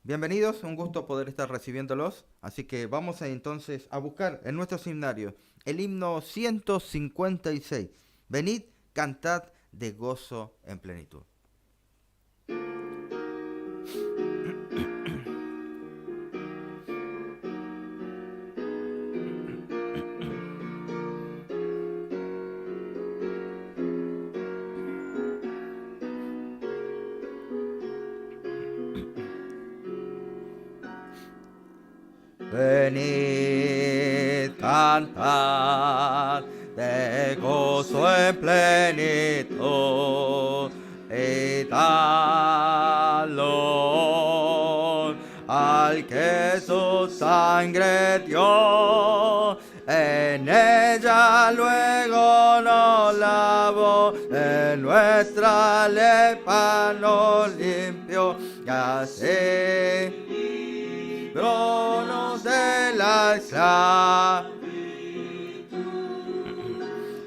Bienvenidos, un gusto poder estar recibiéndolos. Así que vamos entonces a buscar en nuestro himnario el himno 156. Venid, cantad de gozo en plenitud. Venid, cantad de gozo en plenitud y dadlo al que su sangre dio. En ella luego nos lavó, en nuestra lepra nos limpió, y así tronos de la esclavitud.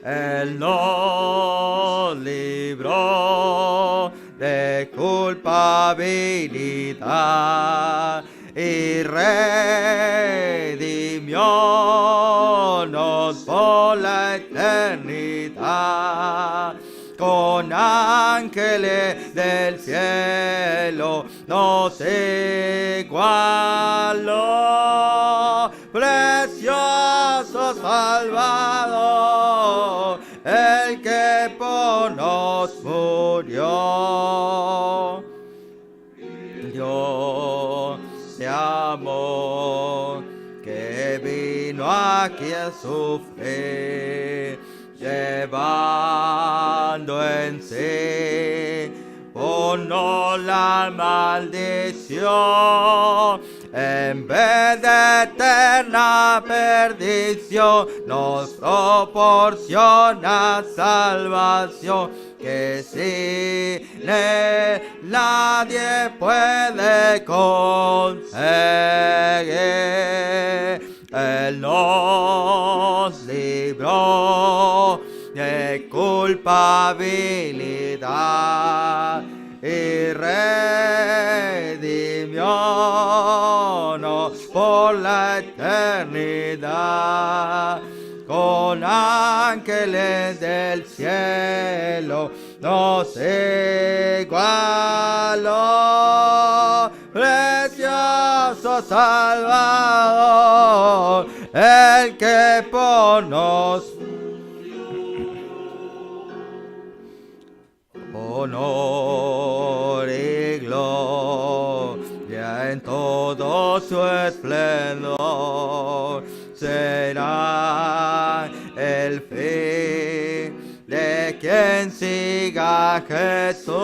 Él nos libró de culpabilidad y redimiónos por la eternidad. Con ángeles del cielo nos igualó, precioso Salvador, el que por nos murió. Dios de amor que vino aquí a sufrir, llevando en sí por no la maldición, en vez de eterna perdición nos proporciona salvación, que sin él nadie puede conseguir. Él nos libró de culpabilidad y redimiónos por la eternidad. Con ángeles del cielo nos igualó, precioso Salvador, el que por nos honor y gloria en todo su esplendor será el fin de quien siga a Jesús,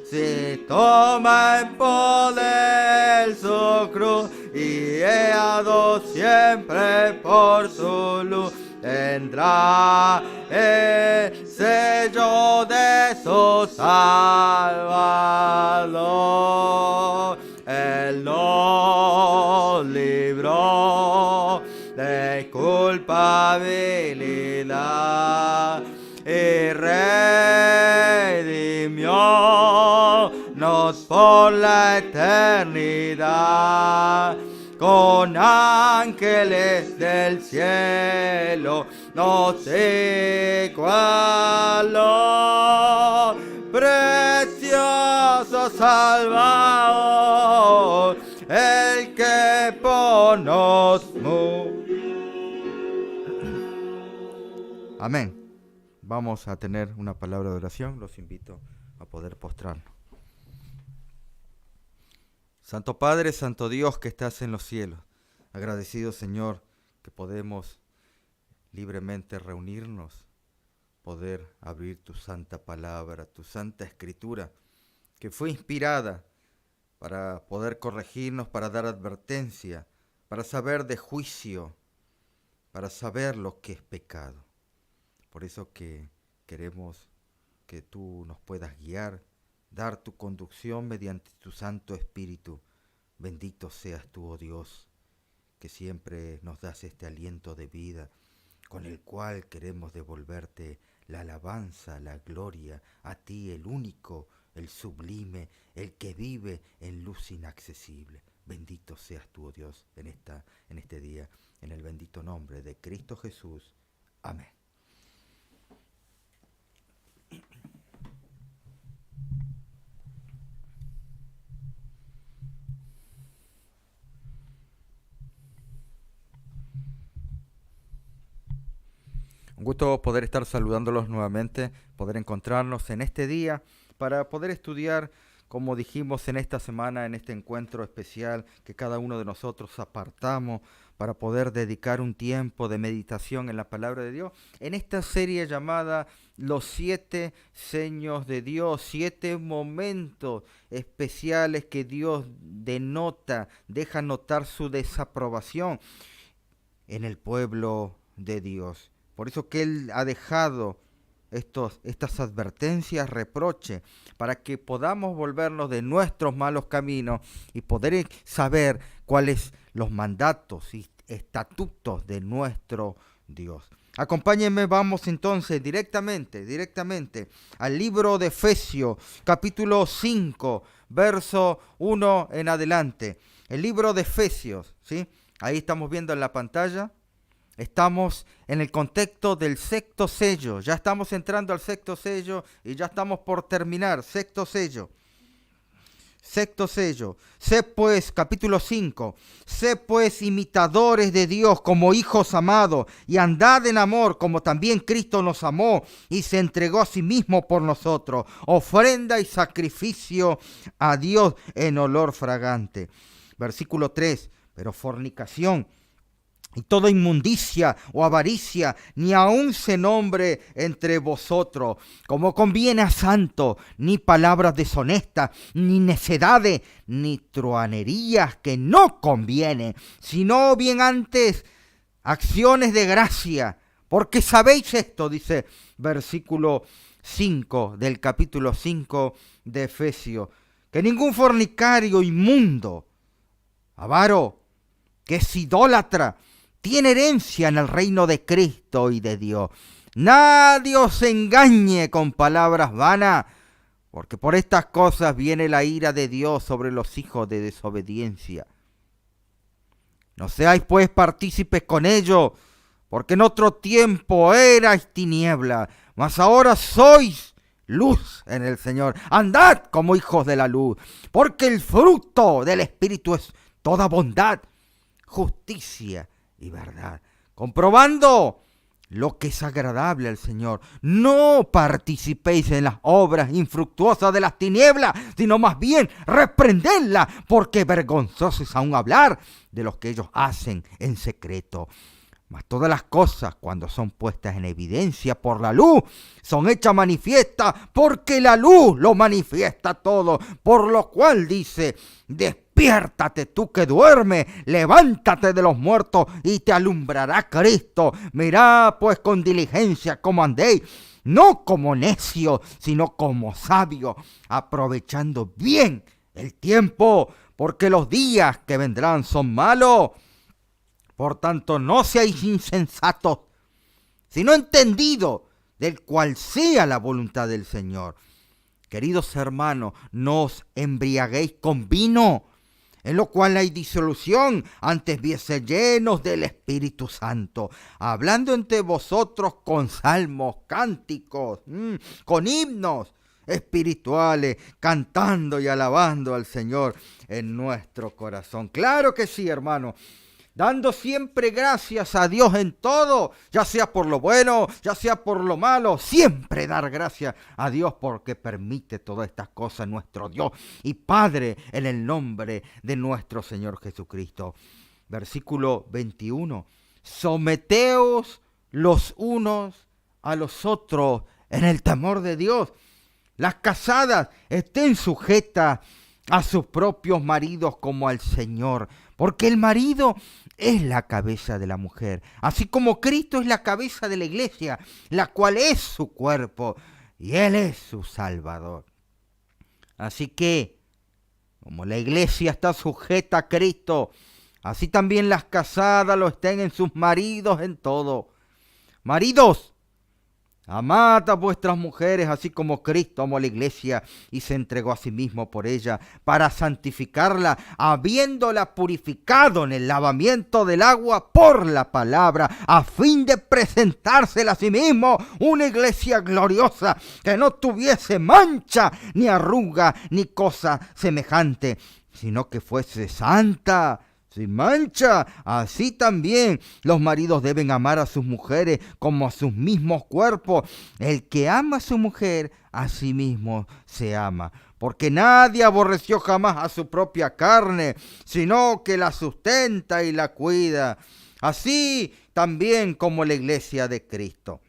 si toma en poder su cruz y guiado siempre por su luz, tendrá el sello de su Salvador. Él nos libró de culpabilidad y redimiónos por la eternidad. Con ángeles del cielo nos igualó, precioso Salvador, el que por nos murió. Amén. Vamos a tener una palabra de oración. Los invito a poder postrarnos. Santo Padre, Santo Dios que estás en los cielos, agradecido Señor que podemos libremente reunirnos, poder abrir tu santa palabra, tu santa escritura, que fue inspirada para poder corregirnos, para dar advertencia, para saber de juicio, para saber lo que es pecado. Por eso que queremos que tú nos puedas guiar, dar tu conducción mediante tu Santo Espíritu. Bendito seas tú, oh Dios, que siempre nos das este aliento de vida, con el cual queremos devolverte la alabanza, la gloria, a ti el único el sublime, el que vive en luz inaccesible. Bendito seas tú, oh Dios, en este día, en el bendito nombre de Cristo Jesús. Amén. Un gusto poder estar saludándolos nuevamente, poder encontrarnos en este día para poder estudiar, como dijimos en esta semana, en este encuentro especial que cada uno de nosotros apartamos para poder dedicar un tiempo de meditación en la palabra de Dios, en esta serie llamada Los 7 Sellos de Dios, 7 momentos especiales que Dios denota, deja notar su desaprobación en el pueblo de Dios. Por eso que Él ha dejado estas advertencias, reproches, para que podamos volvernos de nuestros malos caminos y poder saber cuáles los mandatos y estatutos de nuestro Dios. Acompáñenme, vamos entonces directamente al libro de Efesios, capítulo 5, verso 1 en adelante. El libro de Efesios, ¿sí? Ahí estamos viendo en la pantalla. Estamos en el contexto del sexto sello. Ya estamos entrando al sexto sello y ya estamos por terminar. Sexto sello. Sé pues, capítulo 5, sé pues imitadores de Dios como hijos amados y andad en amor como también Cristo nos amó y se entregó a sí mismo por nosotros, ofrenda y sacrificio a Dios en olor fragante. Versículo 3, pero fornicación y toda inmundicia o avaricia, ni aun se nombre entre vosotros, como conviene a santo, ni palabras deshonestas, ni necedades, ni truhanerías que no conviene, sino bien antes acciones de gracia, porque sabéis esto, dice versículo 5 del capítulo 5 de Efesios, que ningún fornicario inmundo, avaro, que es idólatra, tiene herencia en el reino de Cristo y de Dios. Nadie os engañe con palabras vanas, porque por estas cosas viene la ira de Dios sobre los hijos de desobediencia. No seáis pues partícipes con ellos, porque en otro tiempo erais tiniebla, mas ahora sois luz en el Señor. Andad como hijos de la luz, porque el fruto del Espíritu es toda bondad, justicia y verdad, comprobando lo que es agradable al Señor. No participéis en las obras infructuosas de las tinieblas, sino más bien reprendedlas, porque vergonzoso es aún hablar de los que ellos hacen en secreto. Mas todas las cosas, cuando son puestas en evidencia por la luz, son hechas manifiestas, porque la luz lo manifiesta todo. Por lo cual dice: despiértate tú que duermes, levántate de los muertos y te alumbrará Cristo. Mirad pues con diligencia cómo andéis, no como necios, sino como sabios, aprovechando bien el tiempo, porque los días que vendrán son malos. Por tanto, no seáis insensatos, sino entendidos del cual sea la voluntad del Señor. Queridos hermanos, no os embriaguéis con vino, en lo cual hay disolución, antes bien sed llenos del Espíritu Santo, hablando entre vosotros con salmos, cánticos, con himnos espirituales, cantando y alabando al Señor en nuestro corazón. Claro que sí, hermano. Dando siempre gracias a Dios en todo, ya sea por lo bueno, ya sea por lo malo, siempre dar gracias a Dios porque permite todas estas cosas nuestro Dios y Padre en el nombre de nuestro Señor Jesucristo. Versículo 21, someteos los unos a los otros en el temor de Dios. Las casadas estén sujetas a sus propios maridos como al Señor, porque el marido es la cabeza de la mujer, así como Cristo es la cabeza de la iglesia, la cual es su cuerpo, y Él es su Salvador. Así que, como la iglesia está sujeta a Cristo, así también las casadas lo estén en sus maridos en todo. Maridos, Amad a vuestras mujeres, así como Cristo amó a la iglesia y se entregó a sí mismo por ella, para santificarla, habiéndola purificado en el lavamiento del agua por la palabra, a fin de presentársela a sí mismo una iglesia gloriosa, que no tuviese mancha, ni arruga, ni cosa semejante, sino que fuese santa, sin mancha. Así también los maridos deben amar a sus mujeres como a sus mismos cuerpos. El que ama a su mujer, a sí mismo se ama. Porque nadie aborreció jamás a su propia carne, sino que la sustenta y la cuida. Así también como la iglesia de Cristo.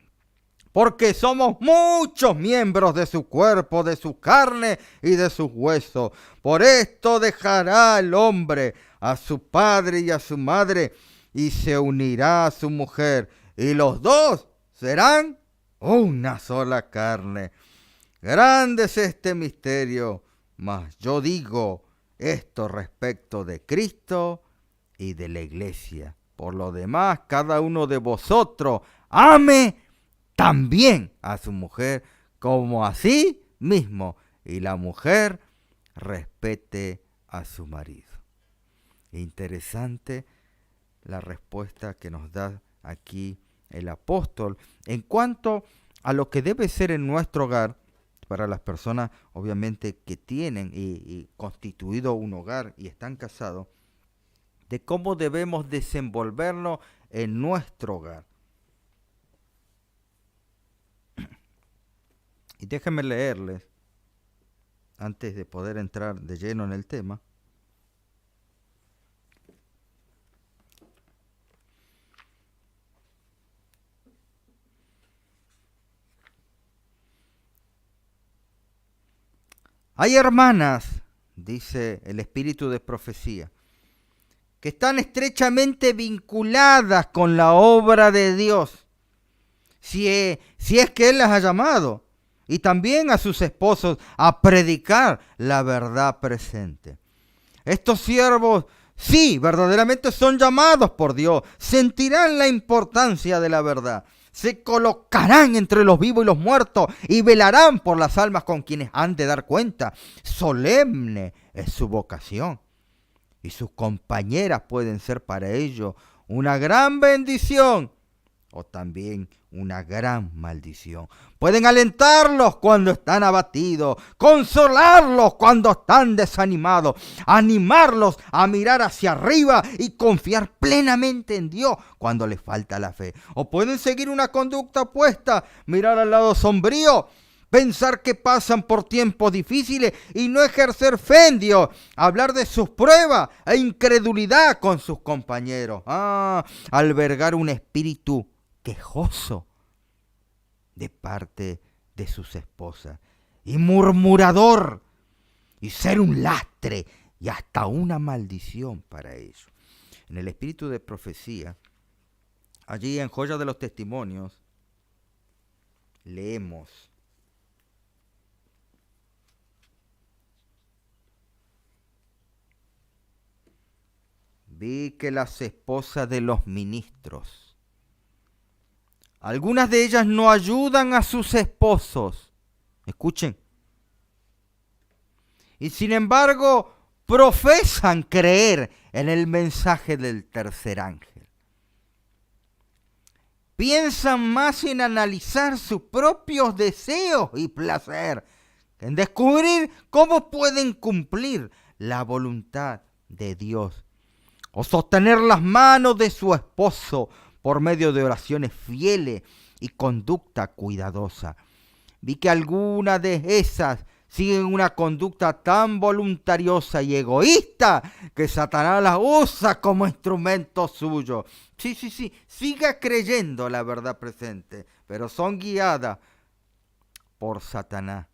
Porque somos muchos miembros de su cuerpo, de su carne y de sus huesos. Por esto dejará el hombre a su padre y a su madre, y se unirá a su mujer, y los dos serán una sola carne. Grande es este misterio, mas yo digo esto respecto de Cristo y de la iglesia. Por lo demás, cada uno de vosotros ame también a su mujer como a sí mismo, y la mujer respete a su marido. Interesante la respuesta que nos da aquí el apóstol en cuanto a lo que debe ser en nuestro hogar para las personas obviamente que tienen y constituido un hogar y están casados, de cómo debemos desenvolvernos en nuestro hogar. Y déjenme leerles, antes de poder entrar de lleno en el tema, hay hermanas, dice el espíritu de profecía, que están estrechamente vinculadas con la obra de Dios, si es que Él las ha llamado, y también a sus esposos a predicar la verdad presente. Estos siervos, sí, verdaderamente son llamados por Dios, sentirán la importancia de la verdad, se colocarán entre los vivos y los muertos y velarán por las almas con quienes han de dar cuenta. Solemne es su vocación, y sus compañeras pueden ser para ellos una gran bendición o también una gran maldición. Pueden alentarlos cuando están abatidos, consolarlos cuando están desanimados, animarlos a mirar hacia arriba y confiar plenamente en Dios cuando les falta la fe. O pueden seguir una conducta opuesta, mirar al lado sombrío, pensar que pasan por tiempos difíciles y no ejercer fe en Dios, hablar de sus pruebas e incredulidad con sus compañeros. Albergar un espíritu quejoso de parte de sus esposas y murmurador, y ser un lastre y hasta una maldición para ellos. En el espíritu de profecía, allí en Joya de los Testimonios, leemos: vi que las esposas de los ministros, algunas de ellas no ayudan a sus esposos. Escuchen. Y sin embargo, profesan creer en el mensaje del tercer ángel. Piensan más en analizar sus propios deseos y placer que en descubrir cómo pueden cumplir la voluntad de Dios o sostener las manos de su esposo por medio de oraciones fieles y conducta cuidadosa. Vi que algunas de esas siguen una conducta tan voluntariosa y egoísta que Satanás las usa como instrumento suyo. Sí, siga creyendo la verdad presente, pero son guiadas por Satanás.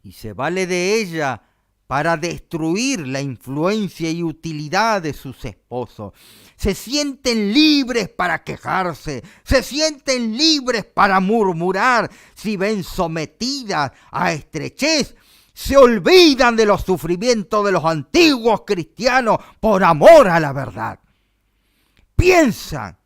Y se vale de ella para destruir la influencia y utilidad de sus esposos. Se sienten libres para quejarse, se sienten libres para murmurar. Si ven sometidas a estrechez, se olvidan de los sufrimientos de los antiguos cristianos por amor a la verdad. Piensan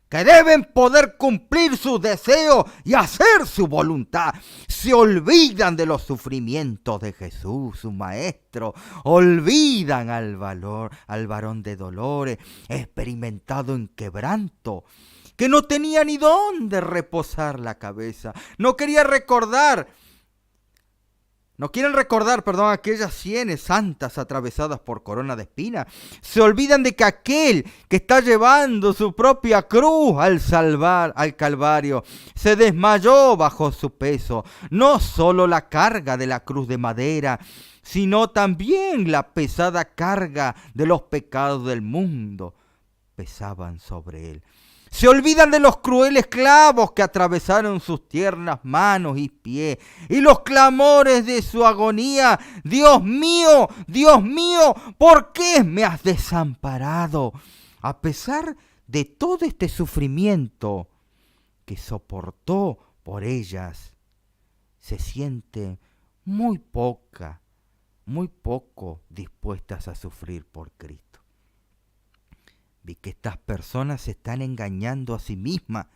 que deben poder cumplir sus deseos y hacer su voluntad. Se olvidan de los sufrimientos de Jesús, su maestro. Olvidan al varón de dolores, experimentado en quebranto, que no tenía ni dónde reposar la cabeza. No quieren recordar, aquellas sienes santas atravesadas por corona de espinas. Se olvidan de que aquel que está llevando su propia cruz al Calvario se desmayó bajo su peso. No solo la carga de la cruz de madera, sino también la pesada carga de los pecados del mundo pesaban sobre él. Se olvidan de los crueles clavos que atravesaron sus tiernas manos y pies y los clamores de su agonía. Dios mío, ¿por qué me has desamparado? A pesar de todo este sufrimiento que soportó por ellas, se siente muy poco dispuestas a sufrir por Cristo. Vi que estas personas se están engañando a sí mismas.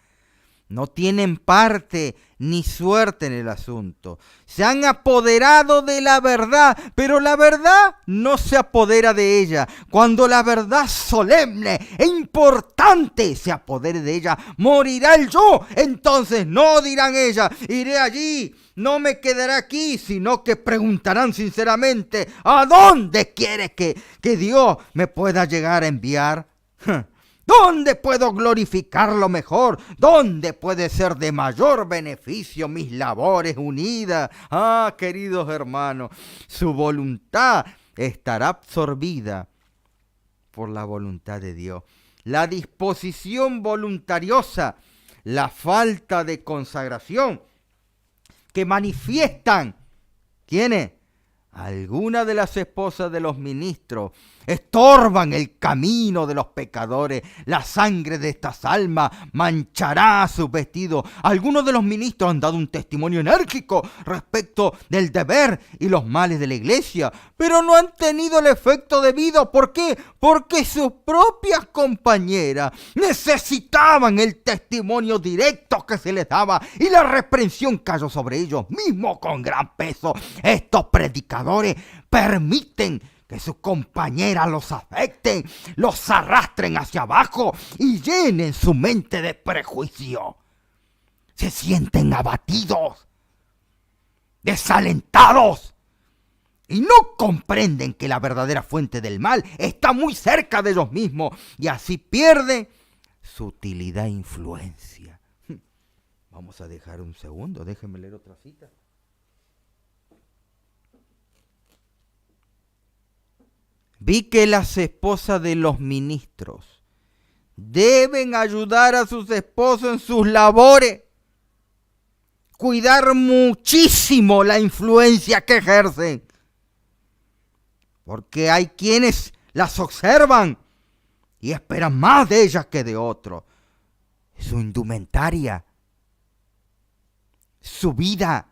No tienen parte ni suerte en el asunto. Se han apoderado de la verdad, pero la verdad no se apodera de ella. Cuando la verdad solemne e importante se apodere de ella, morirá el yo. Entonces no dirán ella, iré allí, no me quedaré aquí, sino que preguntarán sinceramente, ¿a dónde quiere que Dios me pueda llegar a enviar? ¿Dónde puedo glorificarlo mejor? ¿Dónde puede ser de mayor beneficio mis labores unidas? Ah, queridos hermanos, su voluntad estará absorbida por la voluntad de Dios. La disposición voluntariosa, la falta de consagración que manifiestan, ¿quiénes? Algunas de las esposas de los ministros estorban el camino de los pecadores. La sangre de estas almas manchará sus vestidos. Algunos de los ministros han dado un testimonio enérgico respecto del deber y los males de la iglesia, pero no han tenido el efecto debido. ¿Por qué? Porque sus propias compañeras necesitaban el testimonio directo que se les daba y la reprensión cayó sobre ellos mismos con gran peso. Estos predicadores permiten que sus compañeras los afecten, los arrastren hacia abajo y llenen su mente de prejuicio. Se sienten abatidos, desalentados y no comprenden que la verdadera fuente del mal está muy cerca de ellos mismos y así pierden su utilidad e influencia. Vamos a dejar un segundo, déjenme leer otra cita. Vi que las esposas de los ministros deben ayudar a sus esposos en sus labores, cuidar muchísimo la influencia que ejercen, porque hay quienes las observan y esperan más de ellas que de otros. Su indumentaria, su vida,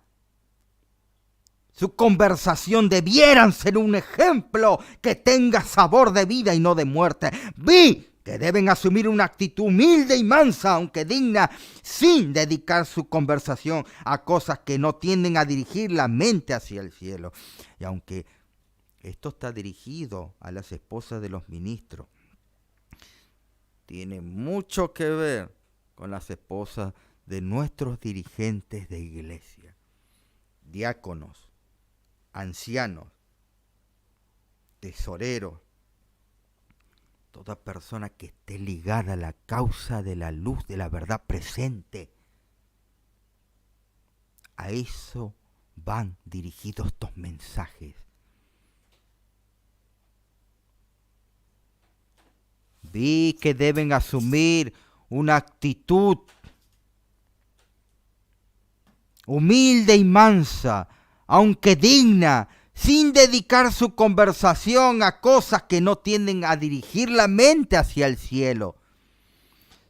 su conversación debieran ser un ejemplo que tenga sabor de vida y no de muerte. Vi que deben asumir una actitud humilde y mansa, aunque digna, sin dedicar su conversación a cosas que no tienden a dirigir la mente hacia el cielo. Y aunque esto está dirigido a las esposas de los ministros, tiene mucho que ver con las esposas de nuestros dirigentes de iglesia, diáconos, ancianos, tesoreros, toda persona que esté ligada a la causa de la luz de la verdad presente. A eso van dirigidos estos mensajes. Vi que deben asumir una actitud humilde y mansa, aunque digna, sin dedicar su conversación a cosas que no tienden a dirigir la mente hacia el cielo.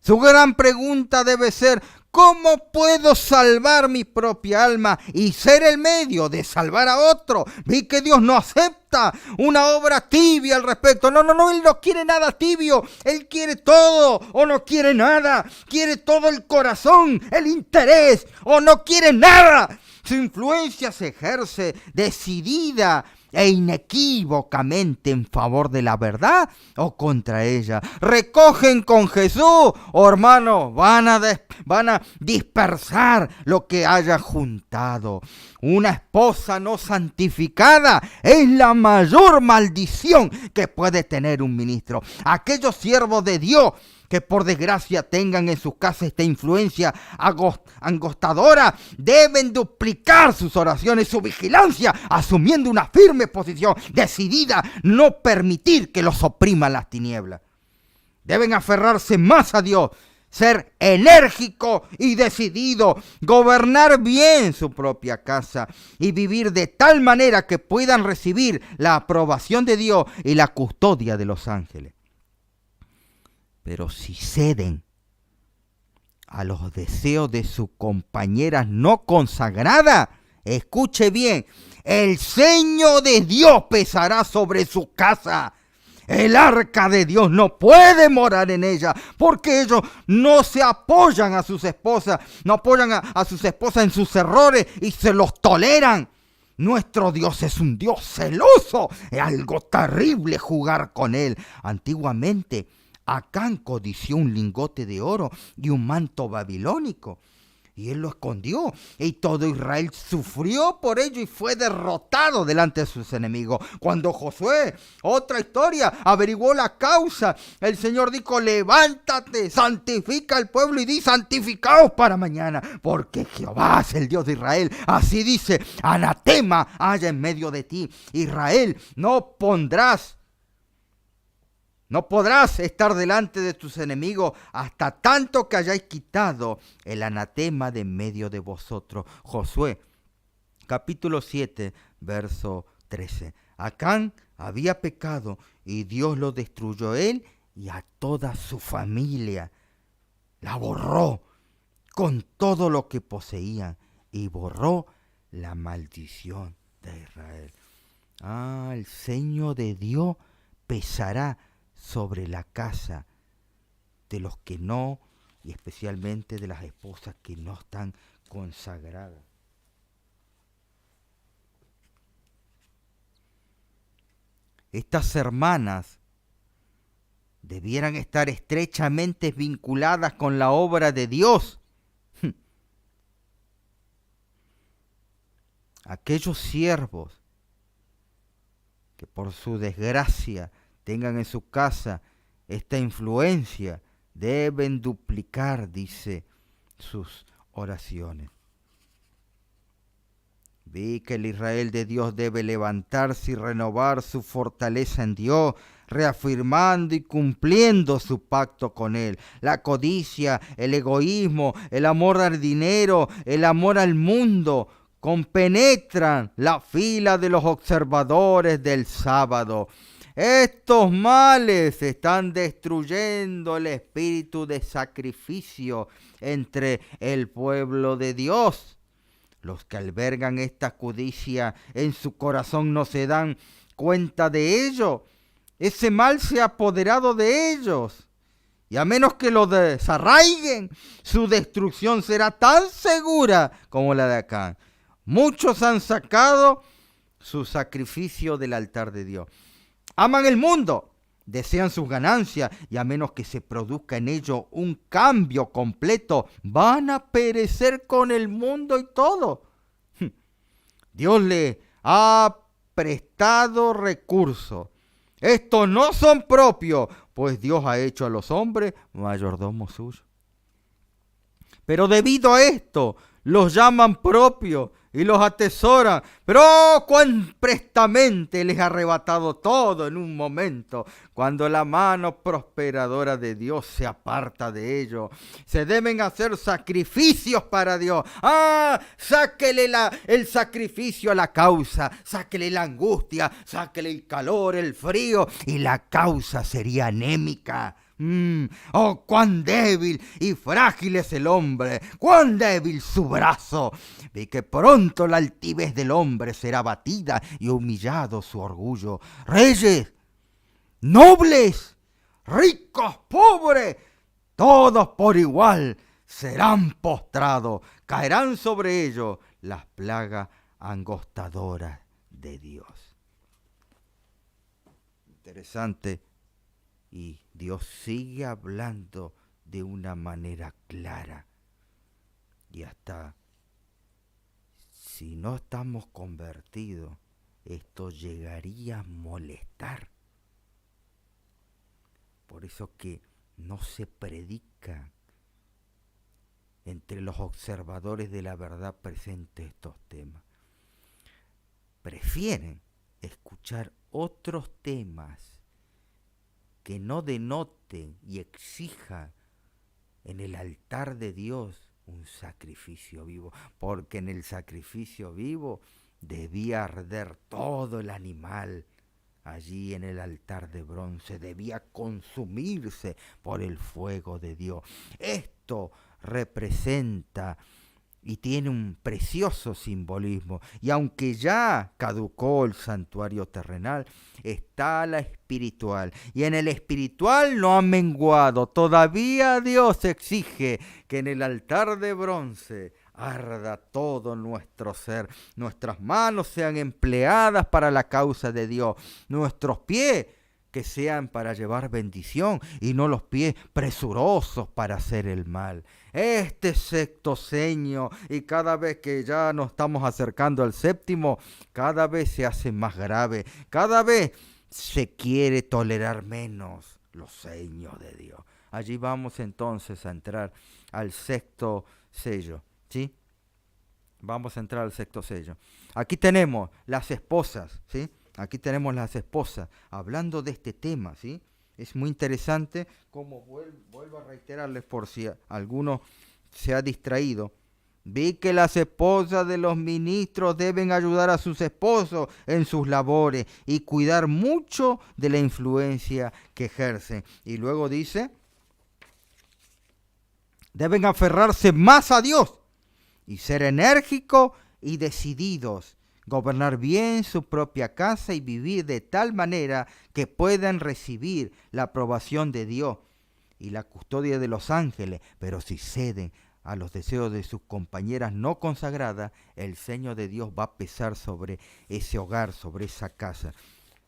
Su gran pregunta debe ser: ¿Cómo puedo salvar mi propia alma y ser el medio de salvar a otro? Vi que Dios no acepta una obra tibia al respecto. No, Él no quiere nada tibio. Él quiere todo o no quiere nada. Quiere todo el corazón, el interés o no quiere nada. Su influencia se ejerce decidida e inequívocamente en favor de la verdad o contra ella. Recogen con Jesús, hermanos, van a dispersar lo que haya juntado. Una esposa no santificada es la mayor maldición que puede tener un ministro. Aquellos siervos de Dios que por desgracia tengan en sus casas esta influencia angostadora, deben duplicar sus oraciones, su vigilancia, asumiendo una firme posición, decidida, no permitir que los opriman las tinieblas. Deben aferrarse más a Dios, ser enérgico y decidido, gobernar bien su propia casa y vivir de tal manera que puedan recibir la aprobación de Dios y la custodia de los ángeles. Pero si ceden a los deseos de sus compañeras no consagradas, escuche bien, el sello de Dios pesará sobre su casa. El arca de Dios no puede morar en ella, porque ellos no se apoyan a sus esposas, no apoyan a sus esposas en sus errores y se los toleran. Nuestro Dios es un Dios celoso, es algo terrible jugar con él. Antiguamente, Acán codició un lingote de oro y un manto babilónico, y él lo escondió, y todo Israel sufrió por ello y fue derrotado delante de sus enemigos. Cuando Josué, otra historia, averiguó la causa, el Señor dijo: levántate, santifica al pueblo y di: santificaos para mañana, porque Jehová es el Dios de Israel. Así dice: anatema haya en medio de ti, Israel, no podrás estar delante de tus enemigos hasta tanto que hayáis quitado el anatema de en medio de vosotros. Josué, capítulo 7, verso 13. Acán había pecado y Dios lo destruyó él y a toda su familia. La borró con todo lo que poseían y borró la maldición de Israel. El sello de Dios pesará sobre la casa de los que no, y especialmente de las esposas que no están consagradas. Estas hermanas debieran estar estrechamente vinculadas con la obra de Dios. Aquellos siervos que por su desgracia tengan en su casa esta influencia, deben duplicar, dice, sus oraciones. Vi que el Israel de Dios debe levantarse y renovar su fortaleza en Dios, reafirmando y cumpliendo su pacto con Él. La codicia, el egoísmo, el amor al dinero, el amor al mundo, compenetran la fila de los observadores del sábado. Estos males están destruyendo el espíritu de sacrificio entre el pueblo de Dios. Los que albergan esta codicia en su corazón no se dan cuenta de ello. Ese mal se ha apoderado de ellos. Y a menos que lo desarraiguen, su destrucción será tan segura como la de Acán. Muchos han sacado su sacrificio del altar de Dios. Aman el mundo, desean sus ganancias, y a menos que se produzca en ello un cambio completo, van a perecer con el mundo y todo. Dios le ha prestado recursos. Estos no son propios, pues Dios ha hecho a los hombres mayordomos suyos. Pero debido a esto, los llaman propios y los atesoran, pero cuán prestamente les ha arrebatado todo en un momento, cuando la mano prosperadora de Dios se aparta de ellos. Se deben hacer sacrificios para Dios. Sáquele el sacrificio a la causa, sáquele la angustia, sáquele el calor, el frío, y la causa sería anémica, Oh, cuán débil y frágil es el hombre, cuán débil su brazo. Vi que pronto la altivez del hombre será batida y humillado su orgullo. Reyes, nobles, ricos, pobres, todos por igual serán postrados, caerán sobre ellos las plagas angostadoras de Dios. Interesante. Y Dios sigue hablando de una manera clara. Y hasta si no estamos convertidos, esto llegaría a molestar. Por eso que no se predica entre los observadores de la verdad presente estos temas. Prefieren escuchar otros temas que no denoten y exijan en el altar de Dios un sacrificio vivo, porque en el sacrificio vivo debía arder todo el animal. Allí en el altar de bronce debía consumirse por el fuego de Dios. Esto representa y tiene un precioso simbolismo. Y aunque ya caducó el santuario terrenal, está la espiritual. Y en el espiritual no ha menguado. Todavía Dios exige que en el altar de bronce arda todo nuestro ser. Nuestras manos sean empleadas para la causa de Dios. Nuestros pies que sean para llevar bendición y no los pies presurosos para hacer el mal. Este sexto seño, y cada vez que ya nos estamos acercando al séptimo, cada vez se hace más grave, cada vez se quiere tolerar menos los seños de Dios. Allí vamos entonces a entrar al sexto sello, ¿sí? Vamos a entrar al sexto sello. Aquí tenemos las esposas, ¿sí? Aquí tenemos las esposas hablando de este tema, ¿sí? Es muy interesante, como vuelvo a reiterarles por si alguno se ha distraído. Vi que las esposas de los ministros deben ayudar a sus esposos en sus labores y cuidar mucho de la influencia que ejercen. Y luego dice, deben aferrarse más a Dios y ser enérgicos y decididos, gobernar bien su propia casa y vivir de tal manera que puedan recibir la aprobación de Dios y la custodia de los ángeles, pero si ceden a los deseos de sus compañeras no consagradas, el sello de Dios va a pesar sobre ese hogar, sobre esa casa.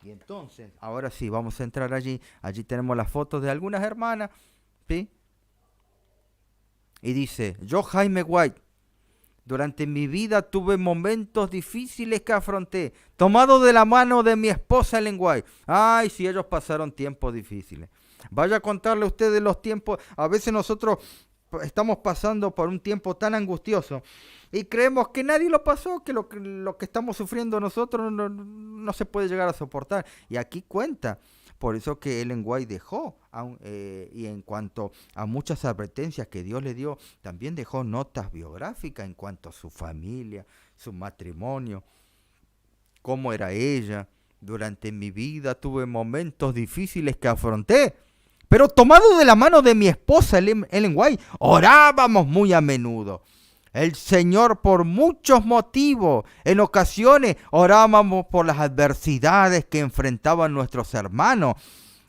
Y entonces, ahora sí, vamos a entrar allí. Allí tenemos las fotos de algunas hermanas, ¿sí? Y dice, yo Jaime White, durante mi vida tuve momentos difíciles que afronté, tomado de la mano de mi esposa Ellen White. Ay, si ellos pasaron tiempos difíciles. Vaya a contarle a ustedes los tiempos. A veces nosotros estamos pasando por un tiempo tan angustioso y creemos que nadie lo pasó, que lo que estamos sufriendo nosotros no se puede llegar a soportar. Y aquí cuenta. Por eso que Ellen White dejó, y en cuanto a muchas advertencias que Dios le dio, también dejó notas biográficas en cuanto a su familia, su matrimonio, cómo era ella. Durante mi vida tuve momentos difíciles que afronté, pero tomado de la mano de mi esposa Ellen White, orábamos muy a menudo. El Señor por muchos motivos. En ocasiones orábamos por las adversidades que enfrentaban nuestros hermanos.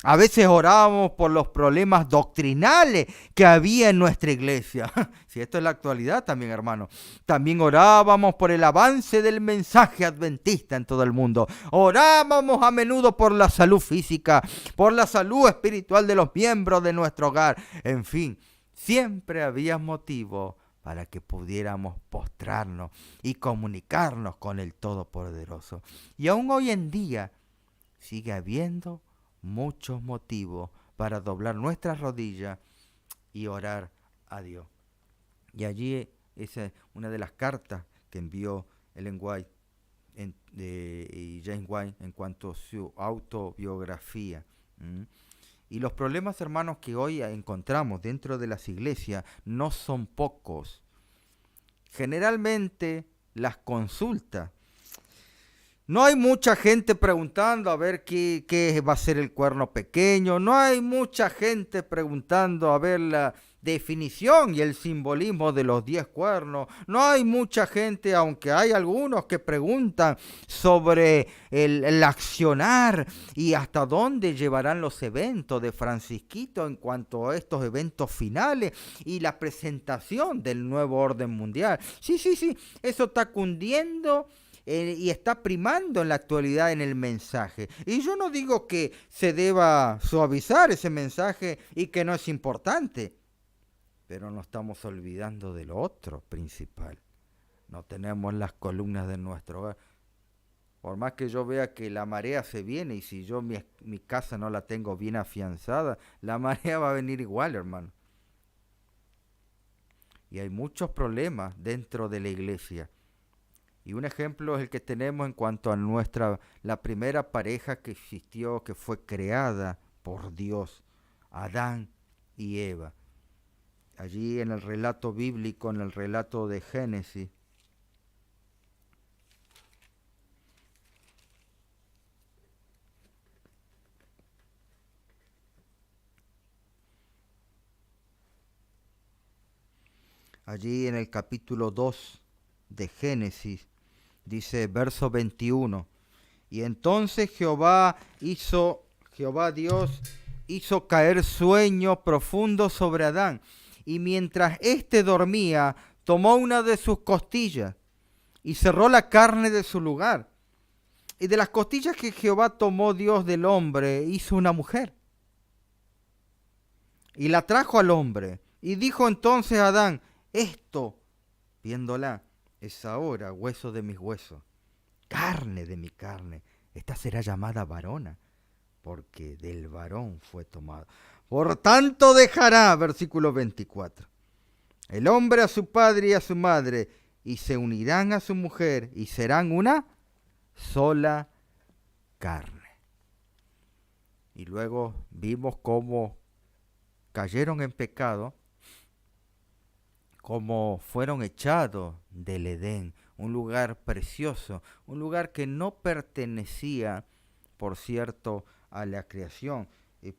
A veces orábamos por los problemas doctrinales que había en nuestra iglesia. Si esto es la actualidad también, hermano. También orábamos por el avance del mensaje adventista en todo el mundo. Orábamos a menudo por la salud física, por la salud espiritual de los miembros de nuestro hogar. En fin, siempre había motivo para que pudiéramos postrarnos y comunicarnos con el Todopoderoso. Y aún hoy en día sigue habiendo muchos motivos para doblar nuestras rodillas y orar a Dios. Y allí esa es una de las cartas que envió Ellen White y James White en cuanto a su autobiografía. Y los problemas, hermanos, que hoy encontramos dentro de las iglesias no son pocos. Generalmente las consultas No hay mucha gente preguntando a ver qué va a ser el cuerno pequeño. No hay mucha gente preguntando a ver la definición y el simbolismo de los 10 cuernos. No hay mucha gente, aunque hay algunos que preguntan sobre el accionar y hasta dónde llevarán los eventos de Francisquito en cuanto a estos eventos finales y la presentación del nuevo orden mundial. Sí, sí, sí, eso está cundiendo y está primando en la actualidad en el mensaje. Y yo no digo que se deba suavizar ese mensaje y que no es importante, pero no estamos olvidando de lo otro principal. No tenemos las columnas de nuestro hogar. Por más que yo vea que la marea se viene y si yo mi casa no la tengo bien afianzada, la marea va a venir igual, hermano. Y hay muchos problemas dentro de la iglesia. Y un ejemplo es el que tenemos en cuanto a la primera pareja que existió, que fue creada por Dios, Adán y Eva. Allí en el relato bíblico, en el relato de Génesis, allí en el capítulo 2 de Génesis, dice verso 21, y entonces Jehová Dios hizo caer sueño profundo sobre Adán, y mientras éste dormía, tomó una de sus costillas y cerró la carne de su lugar. Y de las costillas que Jehová tomó Dios del hombre, hizo una mujer. Y la trajo al hombre. Y dijo entonces a Adán, esto, viéndola, es ahora hueso de mis huesos, carne de mi carne. Esta será llamada varona, porque del varón fue tomado. Por tanto dejará, versículo 24, el hombre a su padre y a su madre, y se unirán a su mujer, y serán una sola carne. Y luego vimos cómo cayeron en pecado, cómo fueron echados del Edén, un lugar precioso, un lugar que no pertenecía, por cierto, a la creación. Y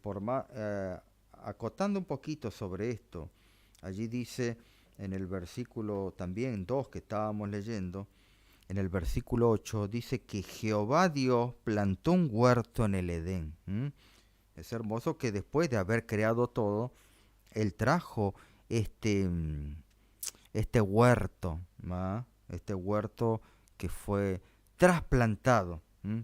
acotando un poquito sobre esto, allí dice en el versículo también 2 que estábamos leyendo, en el versículo 8 dice que Jehová Dios plantó un huerto en el Edén. Es hermoso que después de haber creado todo, Él trajo este huerto, este huerto que fue trasplantado.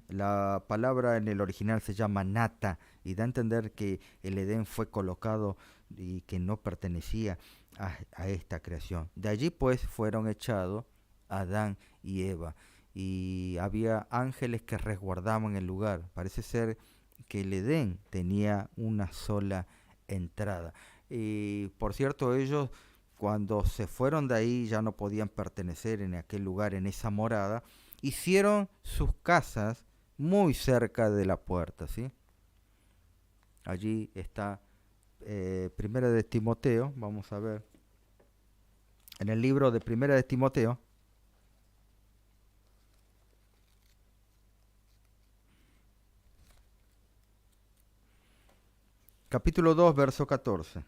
La palabra en el original se llama nata y da a entender que el Edén fue colocado y que no pertenecía a esta creación. De allí pues fueron echados Adán y Eva y había ángeles que resguardaban el lugar. Parece ser que el Edén tenía una sola entrada. Y por cierto, ellos cuando se fueron de ahí ya no podían pertenecer en aquel lugar, en esa morada, hicieron sus casas muy cerca de la puerta, ¿sí? Allí está Primera de Timoteo, vamos a ver, en el libro de Primera de Timoteo, capítulo 2, verso 14.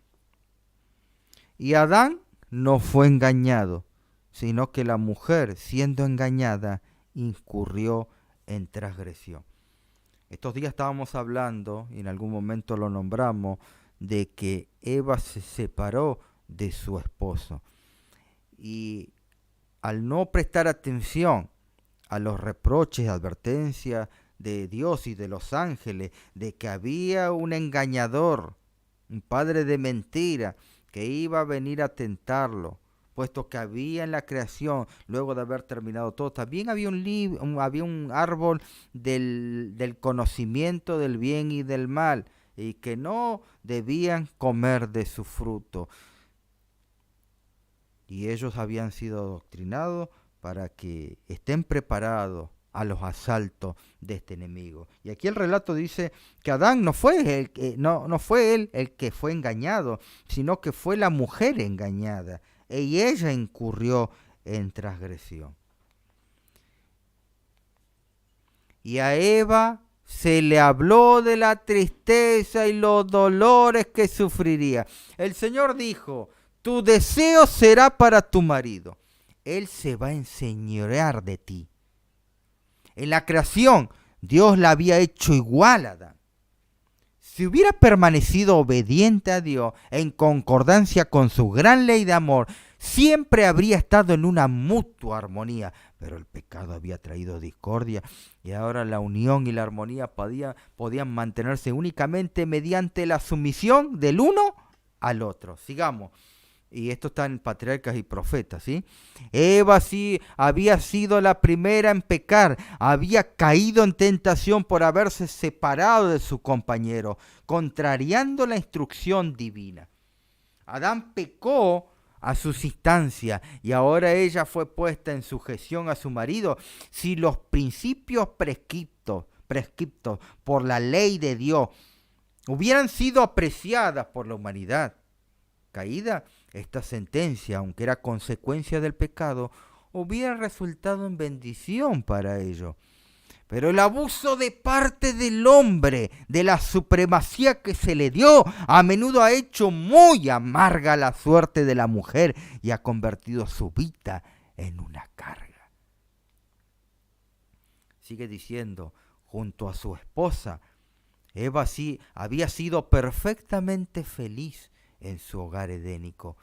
Y Adán no fue engañado, sino que la mujer, siendo engañada, incurrió en transgresión. Estos días estábamos hablando, y en algún momento lo nombramos, de que Eva se separó de su esposo. Y al no prestar atención a los reproches, advertencias de Dios y de los ángeles, de que había un engañador, un padre de mentira, que iba a venir a tentarlo, puesto que había en la creación, luego de haber terminado todo, también había había un árbol del conocimiento del bien y del mal, y que no debían comer de su fruto. Y ellos habían sido adoctrinados para que estén preparados a los asaltos de este enemigo. Y aquí el relato dice que Adán no fue él el que fue engañado, sino que fue la mujer engañada, y ella incurrió en transgresión. Y a Eva se le habló de la tristeza y los dolores que sufriría. El Señor dijo, tu deseo será para tu marido. Él se va a enseñorear de ti. En la creación, Dios la había hecho igual a Adán. Si hubiera permanecido obediente a Dios en concordancia con su gran ley de amor, siempre habría estado en una mutua armonía. Pero el pecado había traído discordia y ahora la unión y la armonía podían mantenerse únicamente mediante la sumisión del uno al otro. Sigamos. Y esto está en Patriarcas y Profetas, ¿sí? Eva sí había sido la primera en pecar, había caído en tentación por haberse separado de su compañero, contrariando la instrucción divina. Adán pecó a sus instancias y ahora ella fue puesta en sujeción a su marido. Si los principios prescriptos por la ley de Dios hubieran sido apreciadas por la humanidad caída, esta sentencia, aunque era consecuencia del pecado, hubiera resultado en bendición para ellos. Pero el abuso de parte del hombre, de la supremacía que se le dio, a menudo ha hecho muy amarga la suerte de la mujer y ha convertido su vida en una carga. Sigue diciendo, junto a su esposa, Eva sí había sido perfectamente feliz en su hogar edénico,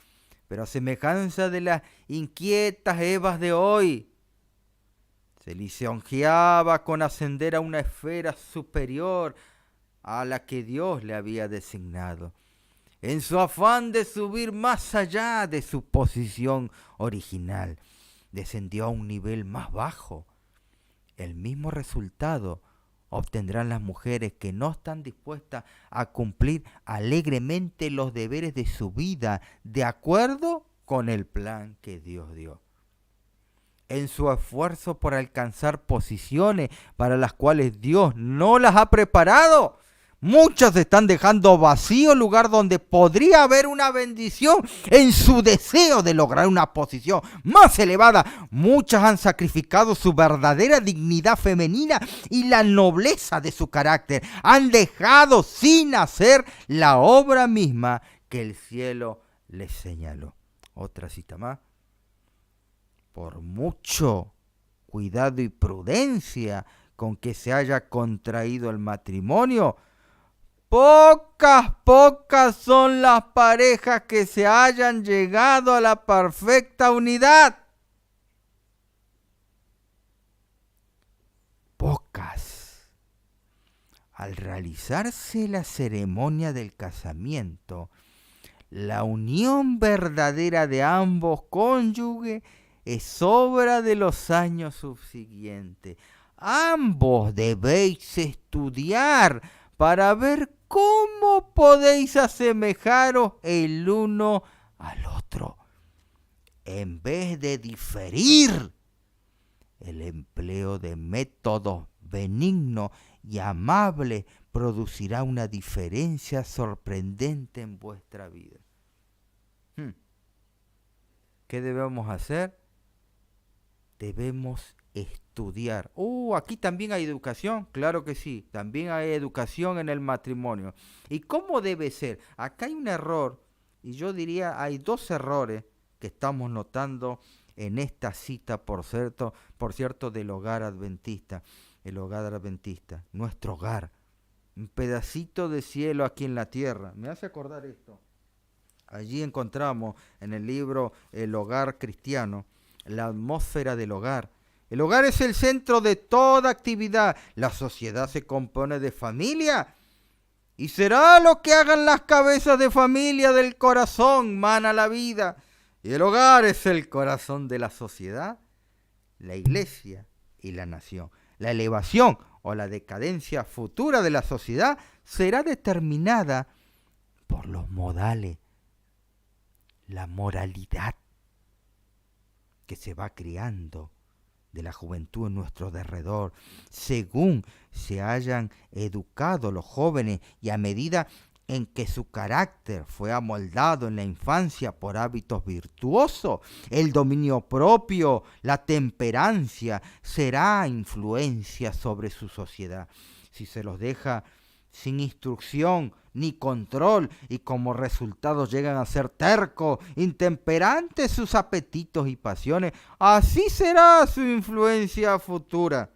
pero a semejanza de las inquietas Evas de hoy, se lisonjeaba con ascender a una esfera superior a la que Dios le había designado, en su afán de subir más allá de su posición original, descendió a un nivel más bajo. El mismo resultado obtendrán las mujeres que no están dispuestas a cumplir alegremente los deberes de su vida de acuerdo con el plan que Dios dio. En su esfuerzo por alcanzar posiciones para las cuales Dios no las ha preparado, muchas están dejando vacío el lugar donde podría haber una bendición. En su deseo de lograr una posición más elevada, muchas han sacrificado su verdadera dignidad femenina y la nobleza de su carácter. Han dejado sin hacer la obra misma que el cielo les señaló. Otra cita más. Por mucho cuidado y prudencia con que se haya contraído el matrimonio, pocas son las parejas que se hayan llegado a la perfecta unidad. Pocas. Al realizarse la ceremonia del casamiento, la unión verdadera de ambos cónyuges es obra de los años subsiguientes. Ambos debéis estudiar para ver cómo podéis asemejaros el uno al otro. En vez de diferir, el empleo de métodos benignos y amables producirá una diferencia sorprendente en vuestra vida. ¿Qué debemos hacer? Debemos estudiar. Aquí también hay educación, claro que sí, también hay educación en el matrimonio. ¿Y cómo debe ser? Acá hay un error, y yo diría hay dos errores que estamos notando en esta cita, por cierto, del hogar adventista. El hogar adventista, nuestro hogar, un pedacito de cielo aquí en la tierra. Me hace acordar esto. Allí encontramos en el libro El hogar cristiano, la atmósfera del hogar. El hogar es el centro de toda actividad. La sociedad se compone de familia y será lo que hagan las cabezas de familia del corazón, mana la vida. Y el hogar es el corazón de la sociedad, la iglesia y la nación. La elevación o la decadencia futura de la sociedad será determinada por los modales, la moralidad que se va criando de la juventud en nuestro derredor, según se hayan educado los jóvenes y a medida en que su carácter fue amoldado en la infancia por hábitos virtuosos, el dominio propio, la temperancia, será influencia sobre su sociedad. Si se los deja sin instrucción ni control y como resultado llegan a ser tercos, intemperantes sus apetitos y pasiones, así será su influencia futura.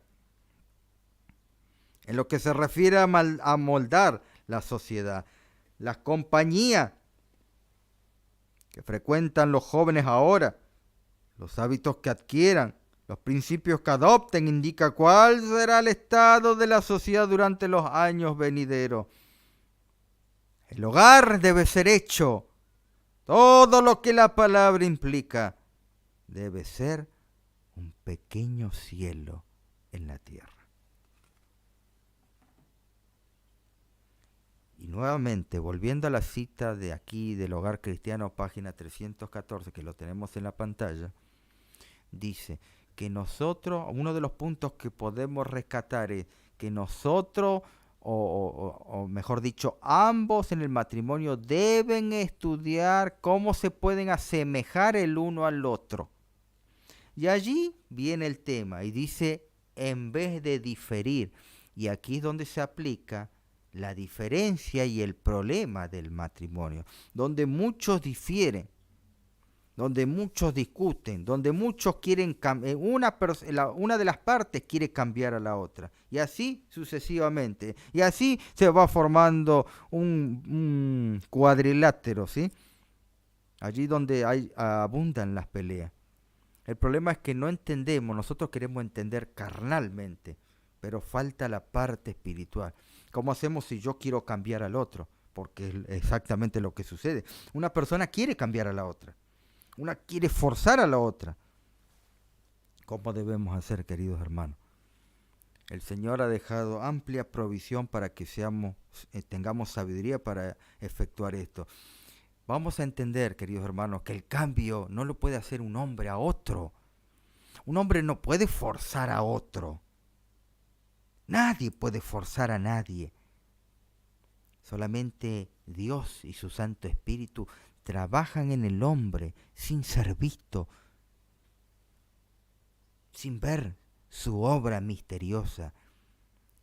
En lo que se refiere a moldar la sociedad, las compañías que frecuentan los jóvenes ahora, los hábitos que adquieran, los principios que adopten, indica cuál será el estado de la sociedad durante los años venideros. El hogar debe ser hecho, todo lo que la palabra implica, debe ser un pequeño cielo en la tierra. Y nuevamente, volviendo a la cita de aquí del Hogar Cristiano, página 314, que lo tenemos en la pantalla, dice que nosotros, uno de los puntos que podemos rescatar es que nosotros, o mejor dicho, ambos en el matrimonio deben estudiar cómo se pueden asemejar el uno al otro. Y allí viene el tema y dice, en vez de diferir, y aquí es donde se aplica la diferencia y el problema del matrimonio, donde muchos difieren, donde muchos discuten, donde muchos quieren una de las partes quiere cambiar a la otra, y así sucesivamente, y así se va formando un cuadrilátero, ¿sí? Allí donde abundan las peleas. El problema es que no entendemos, nosotros queremos entender carnalmente, pero falta la parte espiritual. ¿Cómo hacemos si yo quiero cambiar al otro? Porque es exactamente lo que sucede. Una persona quiere cambiar a la otra. Una quiere forzar a la otra. ¿Cómo debemos hacer, queridos hermanos? El Señor ha dejado amplia provisión para que tengamos sabiduría para efectuar esto. Vamos a entender, queridos hermanos, que el cambio no lo puede hacer un hombre a otro. Un hombre no puede forzar a otro. Nadie puede forzar a nadie. Solamente Dios y su Santo Espíritu trabajan en el hombre sin ser visto, sin ver su obra misteriosa.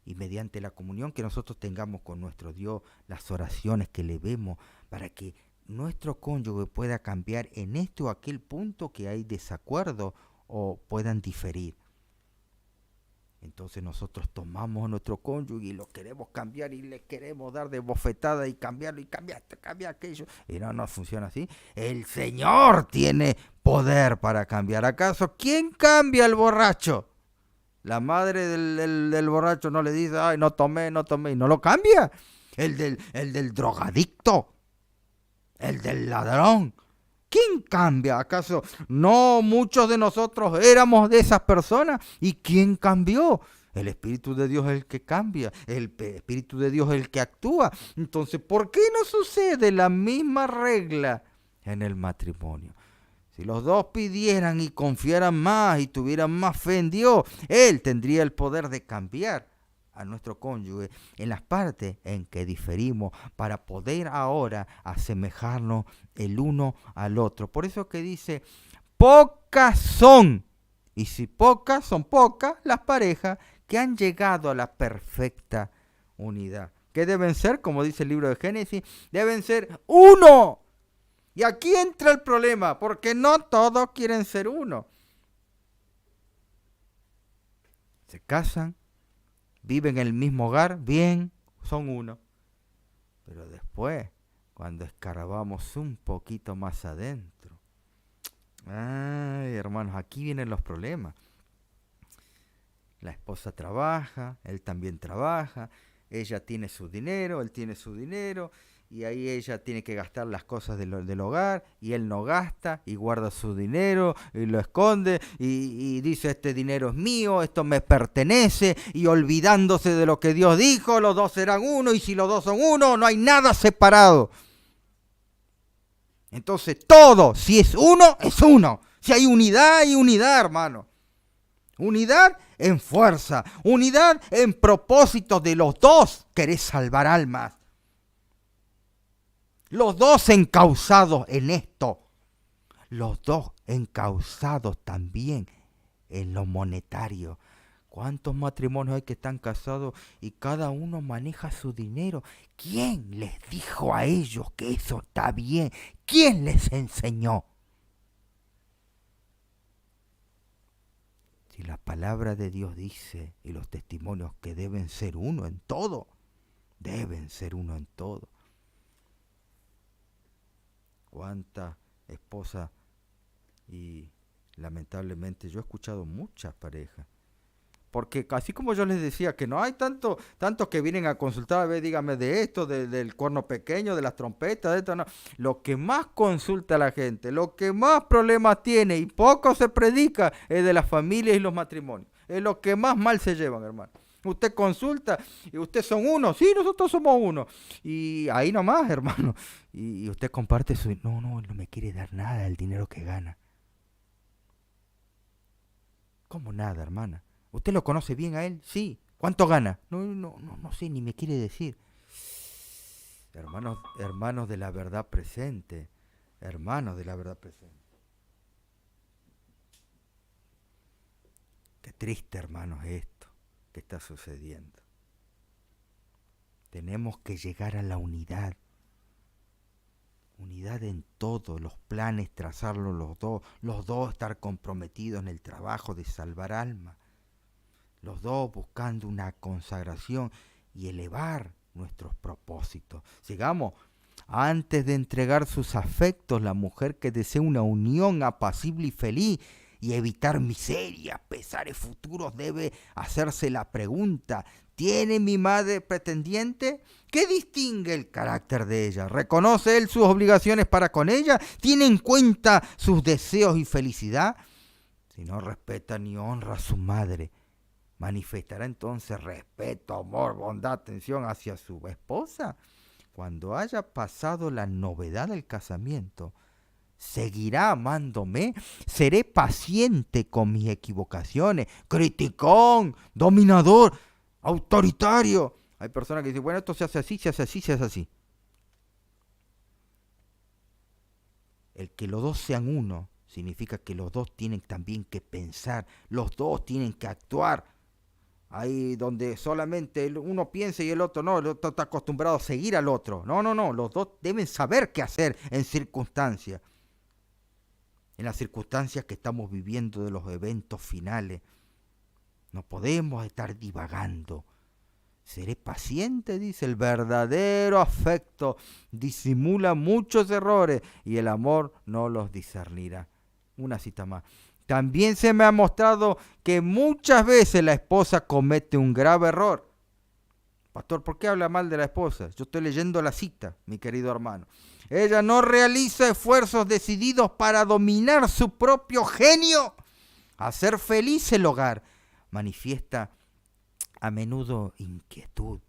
Y mediante la comunión que nosotros tengamos con nuestro Dios, las oraciones que le vemos, para que nuestro cónyuge pueda cambiar en este o aquel punto que hay desacuerdo o puedan diferir. Entonces nosotros tomamos a nuestro cónyuge y lo queremos cambiar y le queremos dar de bofetada y cambiarlo y cambiar aquello. Y no funciona así. El Señor tiene poder para cambiar. ¿Acaso quién cambia al borracho? La madre del borracho no le dice, ay, no tomé, y no lo cambia. El del drogadicto, el del ladrón. ¿Quién cambia? ¿Acaso no muchos de nosotros éramos de esas personas? ¿Y quién cambió? El Espíritu de Dios es el que cambia, el Espíritu de Dios es el que actúa. Entonces, ¿por qué no sucede la misma regla en el matrimonio? Si los dos pidieran y confiaran más y tuvieran más fe en Dios, Él tendría el poder de cambiar a nuestro cónyuge en las partes en que diferimos para poder ahora asemejarnos el uno al otro. Por eso que dice, pocas son, y si pocas son pocas las parejas que han llegado a la perfecta unidad. ¿Qué deben ser? Como dice el libro de Génesis, deben ser uno. Y aquí entra el problema, porque no todos quieren ser uno. Se casan, viven en el mismo hogar, bien, son uno. Pero después, cuando escarbamos un poquito más adentro, ay, hermanos, aquí vienen los problemas. La esposa trabaja, él también trabaja, ella tiene su dinero, él tiene su dinero, y ahí ella tiene que gastar las cosas del hogar, y él no gasta, y guarda su dinero, y lo esconde, y dice, este dinero es mío, esto me pertenece, y olvidándose de lo que Dios dijo, los dos serán uno, y si los dos son uno, no hay nada separado. Entonces todo, si es uno, es uno. Si hay unidad, hermano. Unidad en fuerza, unidad en propósito de los dos, querés salvar almas. Los dos encausados en esto. Los dos encausados también en lo monetario. ¿Cuántos matrimonios hay que están casados y cada uno maneja su dinero? ¿Quién les dijo a ellos que eso está bien? ¿Quién les enseñó? Si la palabra de Dios dice y los testimonios que deben ser uno en todo, deben ser uno en todo. ¿Cuántas esposas? Y lamentablemente yo he escuchado muchas parejas. Porque así como yo les decía que no hay tantos que vienen a consultar, a ver, dígame de esto, del cuerno pequeño, de las trompetas, de esto, no. Lo que más consulta la gente, lo que más problemas tiene y poco se predica es de las familias y los matrimonios. Es lo que más mal se llevan, hermano. Usted consulta y ustedes son uno, sí, nosotros somos uno. Y ahí nomás, hermano. Y usted comparte su... No, él no me quiere dar nada del dinero que gana. ¿Cómo nada, hermana? ¿Usted lo conoce bien a él? Sí. ¿Cuánto gana? No sé, ni me quiere decir. Hermanos de la verdad presente. Hermanos de la verdad presente. Qué triste, hermanos, esto que está sucediendo. Tenemos que llegar a la unidad. Unidad en todo, los planes, trazarlos los dos estar comprometidos en el trabajo de salvar almas. Los dos buscando una consagración y elevar nuestros propósitos. Sigamos, antes de entregar sus afectos, la mujer que desea una unión apacible y feliz y evitar miserias, pesares futuros, debe hacerse la pregunta: ¿tiene mi madre pretendiente? ¿Qué distingue el carácter de ella? ¿Reconoce él sus obligaciones para con ella? ¿Tiene en cuenta sus deseos y felicidad? Si no respeta ni honra a su madre, ¿manifestará entonces respeto, amor, bondad, atención hacia su esposa? Cuando haya pasado la novedad del casamiento, ¿seguirá amándome? ¿Seré paciente con mis equivocaciones? ¿Criticón, dominador, autoritario? Hay personas que dicen, bueno, esto se hace así, se hace así, se hace así. El que los dos sean uno significa que los dos tienen también que pensar, los dos tienen que actuar. Ahí donde solamente uno piensa y el otro no, el otro está acostumbrado a seguir al otro. No, los dos deben saber qué hacer en circunstancias. En las circunstancias que estamos viviendo de los eventos finales. No podemos estar divagando. Seré paciente, dice, el verdadero afecto disimula muchos errores y el amor no los discernirá. Una cita más. También se me ha mostrado que muchas veces la esposa comete un grave error. Pastor, ¿por qué habla mal de la esposa? Yo estoy leyendo la cita, mi querido hermano. Ella no realiza esfuerzos decididos para dominar su propio genio, hacer feliz el hogar. Manifiesta a menudo inquietud,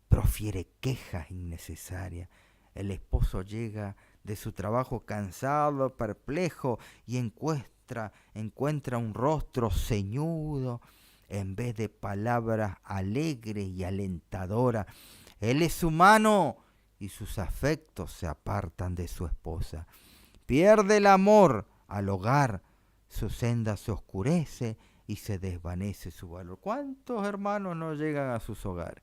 profiere quejas innecesarias. El esposo llega de su trabajo cansado, perplejo y encuentra un rostro ceñudo en vez de palabras alegres y alentadoras. Él es humano y sus afectos se apartan de su esposa. Pierde el amor al hogar, su senda se oscurece y se desvanece su valor. ¿Cuántos hermanos no llegan a sus hogares?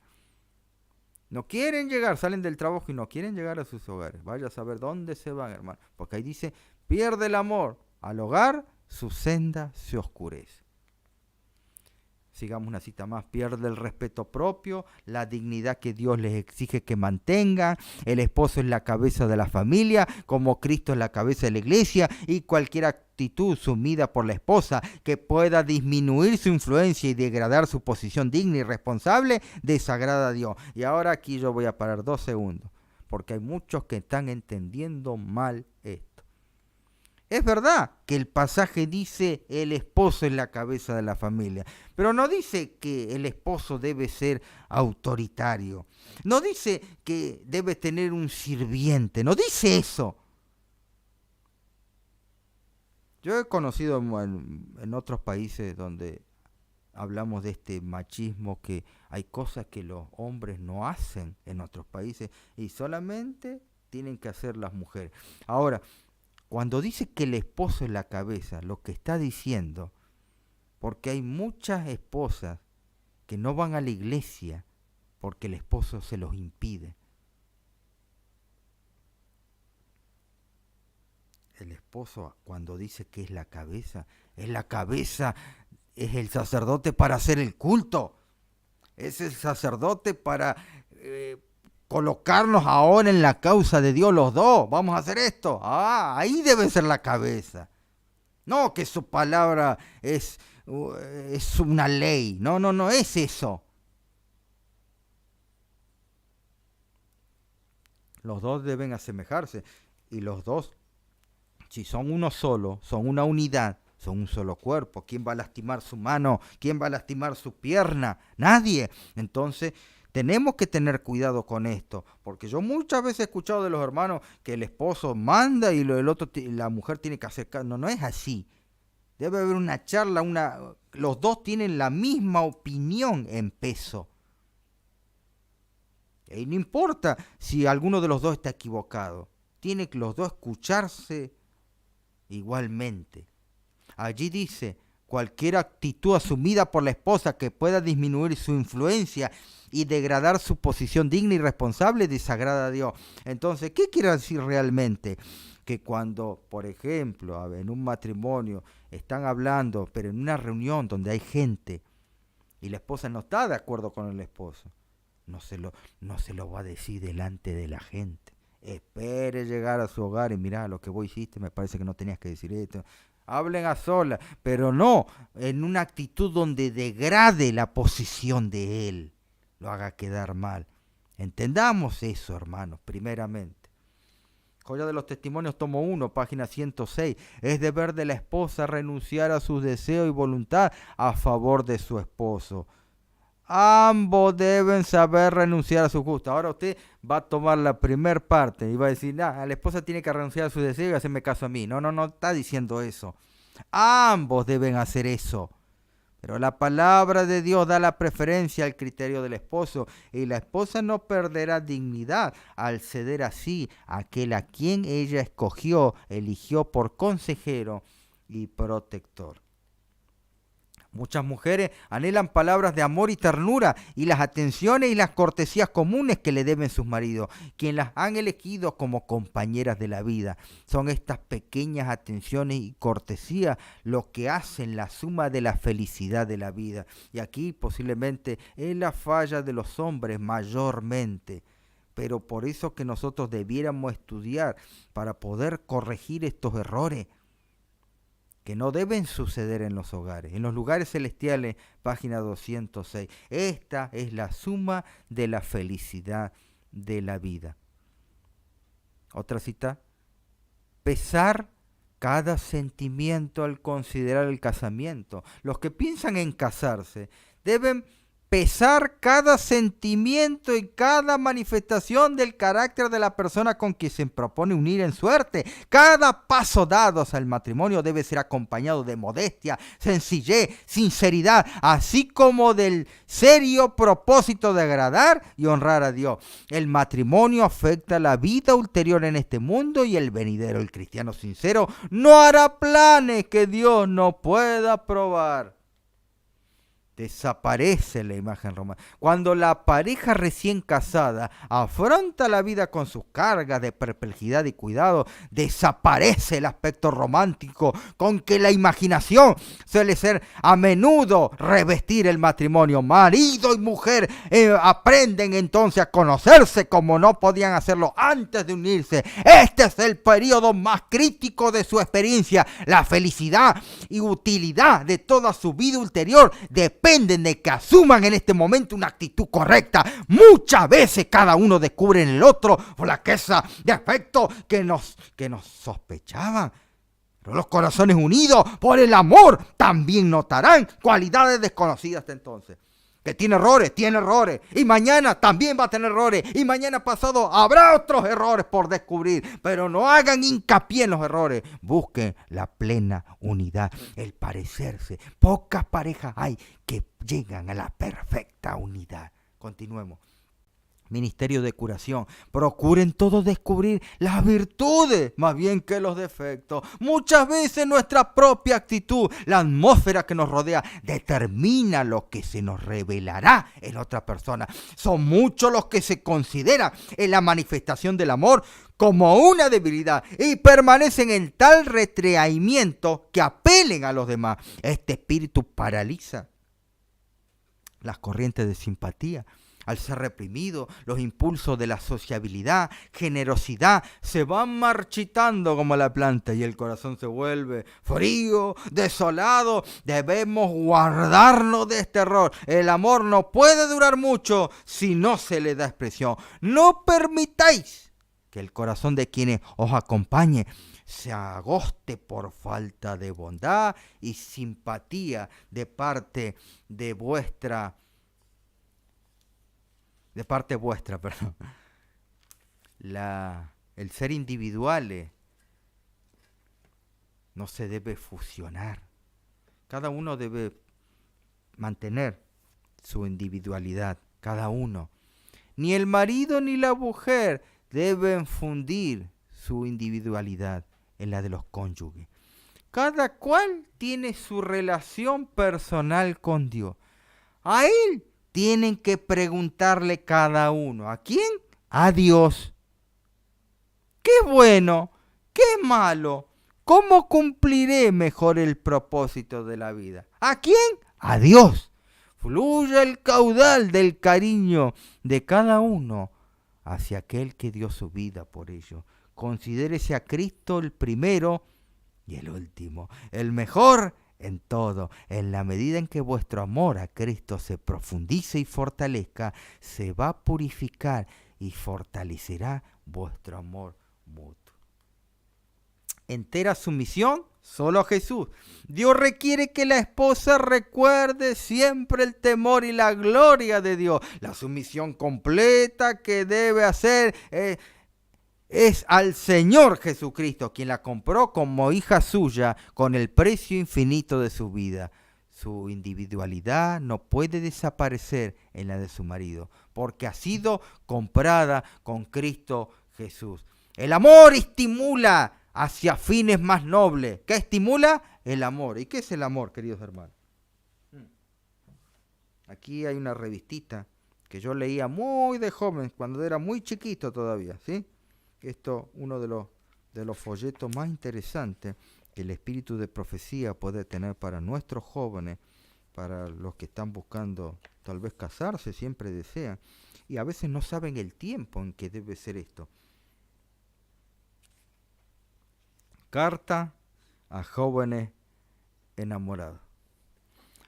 No quieren llegar, salen del trabajo y no quieren llegar a sus hogares. Vaya a saber dónde se van, hermano. Porque ahí dice, pierde el amor al hogar, su senda se oscurece. Sigamos una cita más. Pierde el respeto propio, la dignidad que Dios les exige que mantengan. El esposo es la cabeza de la familia, como Cristo es la cabeza de la iglesia, y cualquier actitud sumida por la esposa que pueda disminuir su influencia y degradar su posición digna y responsable desagrada a Dios. Y ahora aquí yo voy a parar 2 segundos, porque hay muchos que están entendiendo mal esto. Es verdad que el pasaje dice el esposo es la cabeza de la familia, pero no dice que el esposo debe ser autoritario, no dice que debe tener un sirviente, no dice eso. Yo he conocido en otros países donde hablamos de este machismo, que hay cosas que los hombres no hacen en otros países y solamente tienen que hacer las mujeres. Ahora, cuando dice que el esposo es la cabeza, lo que está diciendo, porque hay muchas esposas que no van a la iglesia porque el esposo se los impide. El esposo, cuando dice que es la cabeza, es el sacerdote para hacer el culto. Es el sacerdote para colocarnos ahora en la causa de Dios los dos. Vamos a hacer esto. Ahí debe ser la cabeza. No que su palabra es una ley. No es eso. Los dos deben asemejarse. Y los dos, si son uno solo, son una unidad, son un solo cuerpo. ¿Quién va a lastimar su mano? ¿Quién va a lastimar su pierna? Nadie. Entonces, tenemos que tener cuidado con esto, porque yo muchas veces he escuchado de los hermanos que el esposo manda y la mujer tiene que hacer caso. No es así. Debe haber una charla, los dos tienen la misma opinión en peso. Y no importa si alguno de los dos está equivocado. Tienen que los dos escucharse igualmente. Allí dice, cualquier actitud asumida por la esposa que pueda disminuir su influencia y degradar su posición digna y responsable desagrada a Dios. Entonces, ¿qué quiere decir realmente? Que cuando, por ejemplo, en un matrimonio están hablando, pero en una reunión donde hay gente y la esposa no está de acuerdo con el esposo, no se lo va a decir delante de la gente. Espere llegar a su hogar y mirá lo que vos hiciste, me parece que no tenías que decir esto. Hablen a solas, pero no en una actitud donde degrade la posición de él, lo haga quedar mal. Entendamos eso, hermanos, primeramente. Joya de los Testimonios, tomo 1, página 106. Es deber de la esposa renunciar a sus deseos y voluntad a favor de su esposo. Ambos deben saber renunciar a sus gustos. Ahora usted va a tomar la primer parte y va a decir, la esposa tiene que renunciar a sus deseos y hacerme caso a mí. No está diciendo eso. Ambos deben hacer eso. Pero la palabra de Dios da la preferencia al criterio del esposo y la esposa no perderá dignidad al ceder así a aquel a quien ella eligió por consejero y protector. Muchas mujeres anhelan palabras de amor y ternura y las atenciones y las cortesías comunes que le deben sus maridos, quienes las han elegido como compañeras de la vida. Son estas pequeñas atenciones y cortesías lo que hacen la suma de la felicidad de la vida. Y aquí posiblemente es la falla de los hombres mayormente. Pero por eso que nosotros debiéramos estudiar para poder corregir estos errores que no deben suceder en los hogares. En los lugares celestiales, página 206. Esta es la suma de la felicidad de la vida. Otra cita. Pesar cada sentimiento al considerar el casamiento. Los que piensan en casarse deben pesar cada sentimiento y cada manifestación del carácter de la persona con quien se propone unir en suerte. Cada paso dado hacia el matrimonio debe ser acompañado de modestia, sencillez, sinceridad, así como del serio propósito de agradar y honrar a Dios. El matrimonio afecta la vida ulterior en este mundo y el venidero. El cristiano sincero no hará planes que Dios no pueda aprobar. Desaparece la imagen romana. Cuando la pareja recién casada afronta la vida con sus cargas de perplejidad y cuidado, desaparece el aspecto romántico con que la imaginación suele ser a menudo revestir el matrimonio. Marido y mujer aprenden entonces a conocerse como no podían hacerlo antes de unirse. Este es el periodo más crítico de su experiencia. La felicidad y utilidad de toda su vida ulterior dependen de que asuman en este momento una actitud correcta. Muchas veces cada uno descubre en el otro flaqueza de afecto que nos sospechaban. Pero los corazones unidos por el amor también notarán cualidades desconocidas hasta entonces. Que tiene errores, y mañana también va a tener errores, y mañana pasado habrá otros errores por descubrir, pero no hagan hincapié en los errores, busquen la plena unidad, el parecerse. Pocas parejas hay que llegan a la perfecta unidad. Continuemos. ministerio de curación. Procuren todos descubrir las virtudes más bien que los defectos. Muchas veces nuestra propia actitud, la atmósfera que nos rodea, determina lo que se nos revelará en otra persona. Son muchos los que se consideran en la manifestación del amor como una debilidad y permanecen en tal retraimiento que apelen a los demás. Este espíritu paraliza las corrientes de simpatía. Al ser reprimido, los impulsos de la sociabilidad, generosidad, se van marchitando como la planta y el corazón se vuelve frío, desolado. Debemos guardarnos de este error. El amor no puede durar mucho si no se le da expresión. No permitáis que el corazón de quienes os acompañe se agoste por falta de bondad y simpatía de parte vuestra. Perdón. El ser individuales no se debe fusionar. Cada uno debe mantener su individualidad, cada uno. Ni el marido ni la mujer deben fundir su individualidad en la de los cónyuges. Cada cual tiene su relación personal con Dios. A Él tienen que preguntarle cada uno. ¿A quién? A Dios. ¿Qué bueno? ¿Qué malo? ¿Cómo cumpliré mejor el propósito de la vida? ¿A quién? A Dios. Fluya el caudal del cariño de cada uno hacia aquel que dio su vida por ello. Considérese a Cristo el primero y el último, el mejor en todo. En la medida en que vuestro amor a Cristo se profundice y fortalezca, se va a purificar y fortalecerá vuestro amor mutuo. Entera sumisión solo a Jesús. Dios requiere que la esposa recuerde siempre el temor y la gloria de Dios. La sumisión completa que debe hacer es al Señor Jesucristo, quien la compró como hija suya con el precio infinito de su vida. Su individualidad no puede desaparecer en la de su marido, porque ha sido comprada con Cristo Jesús. El amor estimula hacia fines más nobles. ¿Qué estimula? El amor. ¿Y qué es el amor, queridos hermanos? Aquí hay una revistita que yo leía muy de joven, cuando era muy chiquito todavía, ¿sí? Esto, uno de los folletos más interesantes que el espíritu de profecía puede tener para nuestros jóvenes, para los que están buscando tal vez casarse, siempre desean, y a veces no saben el tiempo en que debe ser esto. Carta a jóvenes enamorados.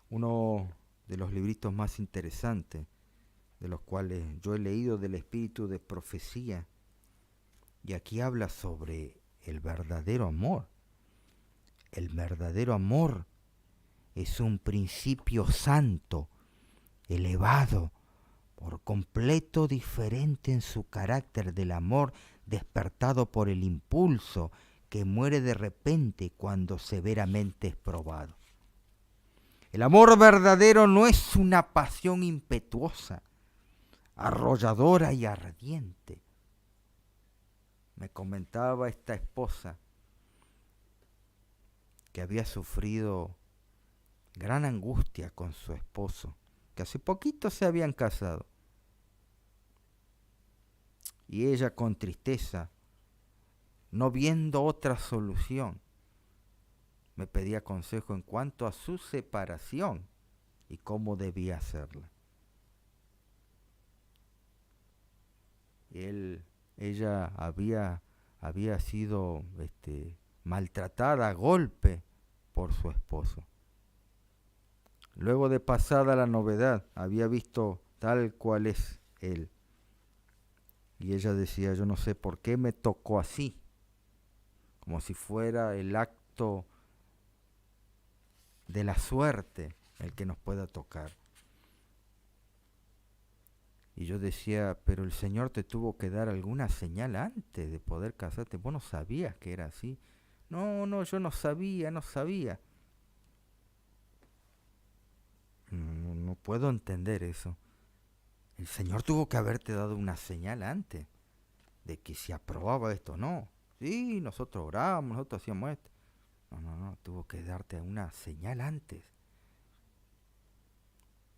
Uno de los libritos más interesantes, de los cuales yo he leído del espíritu de profecía. Y aquí habla sobre el verdadero amor. El verdadero amor es un principio santo, elevado, por completo diferente en su carácter del amor despertado por el impulso que muere de repente cuando severamente es probado. El amor verdadero no es una pasión impetuosa, arrolladora y ardiente. Me comentaba esta esposa que había sufrido gran angustia con su esposo, que hace poquito se habían casado. Y ella con tristeza, no viendo otra solución, me pedía consejo en cuanto a su separación y cómo debía hacerla. Ella había sido maltratada a golpe por su esposo. Luego de pasada la novedad, había visto tal cual es él. Y ella decía, yo no sé por qué me tocó así, como si fuera el acto de la suerte el que nos pueda tocar. Y yo decía, pero el Señor te tuvo que dar alguna señal antes de poder casarte. Vos no sabías que era así. No, yo no sabía. No puedo entender eso. El Señor tuvo que haberte dado una señal antes de que si aprobaba esto o no. Sí, nosotros orábamos, nosotros hacíamos esto. No, tuvo que darte una señal antes.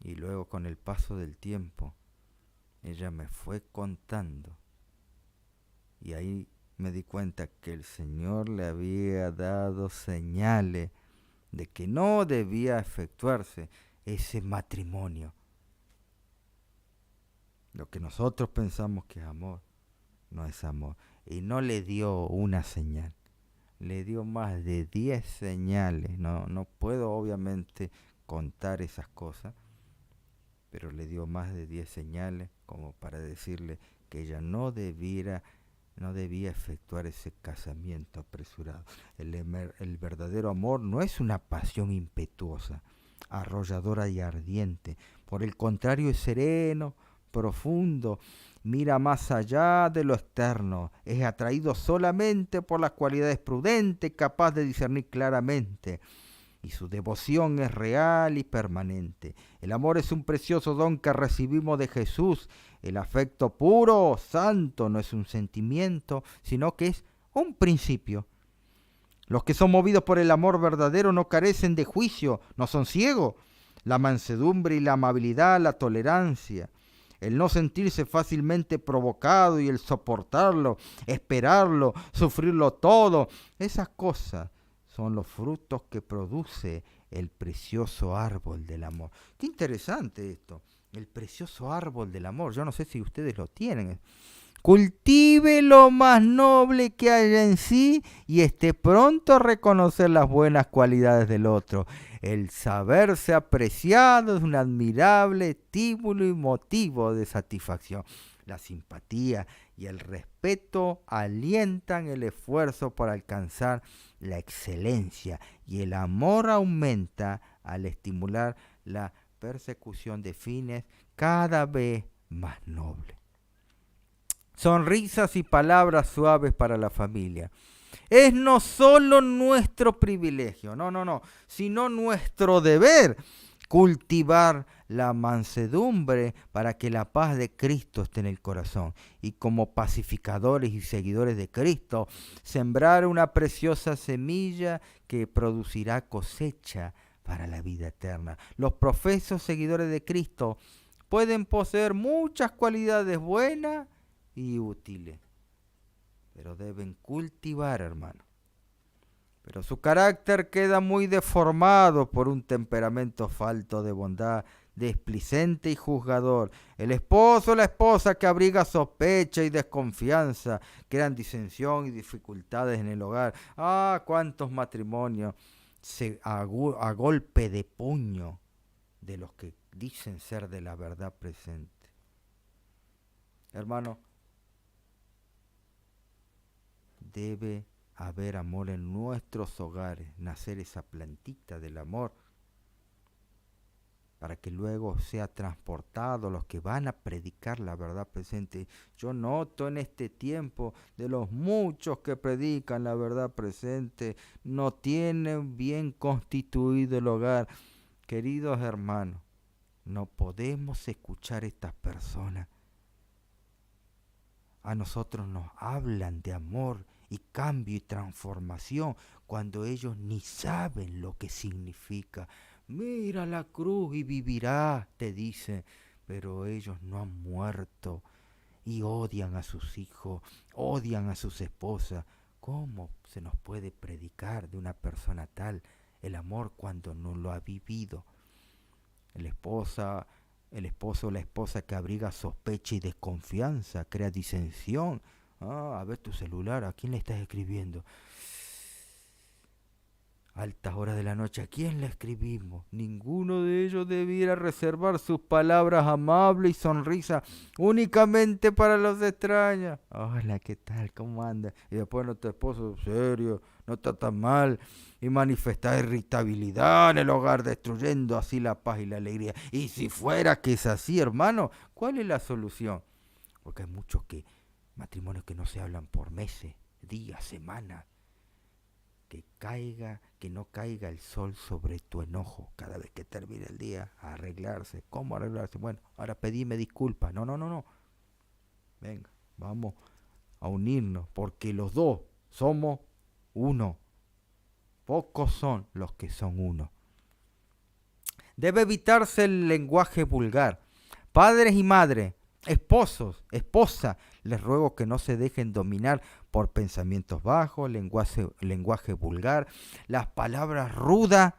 Y luego con el paso del tiempo, ella me fue contando. Y ahí me di cuenta que el Señor le había dado señales de que no debía efectuarse ese matrimonio. Lo que nosotros pensamos que es amor, no es amor. Y no le dio una señal, le dio más de 10 señales. No puedo obviamente contar esas cosas, pero le dio más de 10 señales como para decirle que ella no debía efectuar ese casamiento apresurado. El verdadero amor no es una pasión impetuosa, arrolladora y ardiente. Por el contrario, es sereno, profundo, mira más allá de lo externo, es atraído solamente por las cualidades prudentes, capaz de discernir claramente, y su devoción es real y permanente. El amor es un precioso don que recibimos de Jesús. El afecto puro, santo, no es un sentimiento, sino que es un principio. Los que son movidos por el amor verdadero no carecen de juicio, no son ciegos. La mansedumbre y la amabilidad, la tolerancia, el no sentirse fácilmente provocado y el soportarlo, esperarlo, sufrirlo todo, esas cosas son los frutos que produce el precioso árbol del amor. Qué interesante esto, el precioso árbol del amor. Yo no sé si ustedes lo tienen. Cultive lo más noble que haya en sí y esté pronto a reconocer las buenas cualidades del otro. El saberse apreciado es un admirable estímulo y motivo de satisfacción. La simpatía y el respeto alientan el esfuerzo para alcanzar la excelencia y el amor aumenta al estimular la persecución de fines cada vez más nobles. Sonrisas y palabras suaves para la familia. Es no solo nuestro privilegio, sino nuestro deber cultivar la mansedumbre para que la paz de Cristo esté en el corazón. Y como pacificadores y seguidores de Cristo, sembrar una preciosa semilla que producirá cosecha para la vida eterna. Los profesos seguidores de Cristo pueden poseer muchas cualidades buenas y útiles, pero deben cultivar, hermano. Pero su carácter queda muy deformado por un temperamento falto de bondad, displicente y juzgador. El esposo o la esposa que abriga sospecha y desconfianza crean disensión y dificultades en el hogar. Cuántos matrimonios a golpe de puño de los que dicen ser de la verdad presente. Hermano, debe haber amor en nuestros hogares, nacer esa plantita del amor, para que luego sea transportado los que van a predicar la verdad presente. Yo noto en este tiempo de los muchos que predican la verdad presente, no tienen bien constituido el hogar. Queridos hermanos, no podemos escuchar estas personas. A nosotros nos hablan de amor y cambio y transformación cuando ellos ni saben lo que significa. Mira la cruz y vivirás, te dicen, pero ellos no han muerto y odian a sus hijos, odian a sus esposas. ¿Cómo se nos puede predicar de una persona tal el amor cuando no lo ha vivido? El esposo o la esposa que abriga sospecha y desconfianza, crea disensión. A ver tu celular, ¿a quién le estás escribiendo? Altas horas de la noche, ¿a quién le escribimos? Ninguno de ellos debiera reservar sus palabras amables y sonrisas únicamente para los extraños. Hola, ¿qué tal? ¿Cómo anda? Y después nuestro esposo, serio, no está tan mal. Y manifestar irritabilidad en el hogar, destruyendo así la paz y la alegría. Y si fuera que es así, hermano, ¿cuál es la solución? Porque hay muchos matrimonios que no se hablan por meses, días, semanas, que no caiga el sol sobre tu enojo cada vez que termine el día, a arreglarse. ¿Cómo arreglarse? Bueno, ahora pedime disculpas. No, no, no, no. Venga, vamos a unirnos, porque los dos somos uno. Pocos son los que son uno. Debe evitarse el lenguaje vulgar. Padres y madres, esposos, esposas, les ruego que no se dejen dominar por pensamientos bajos, lenguaje vulgar, las palabras rudas,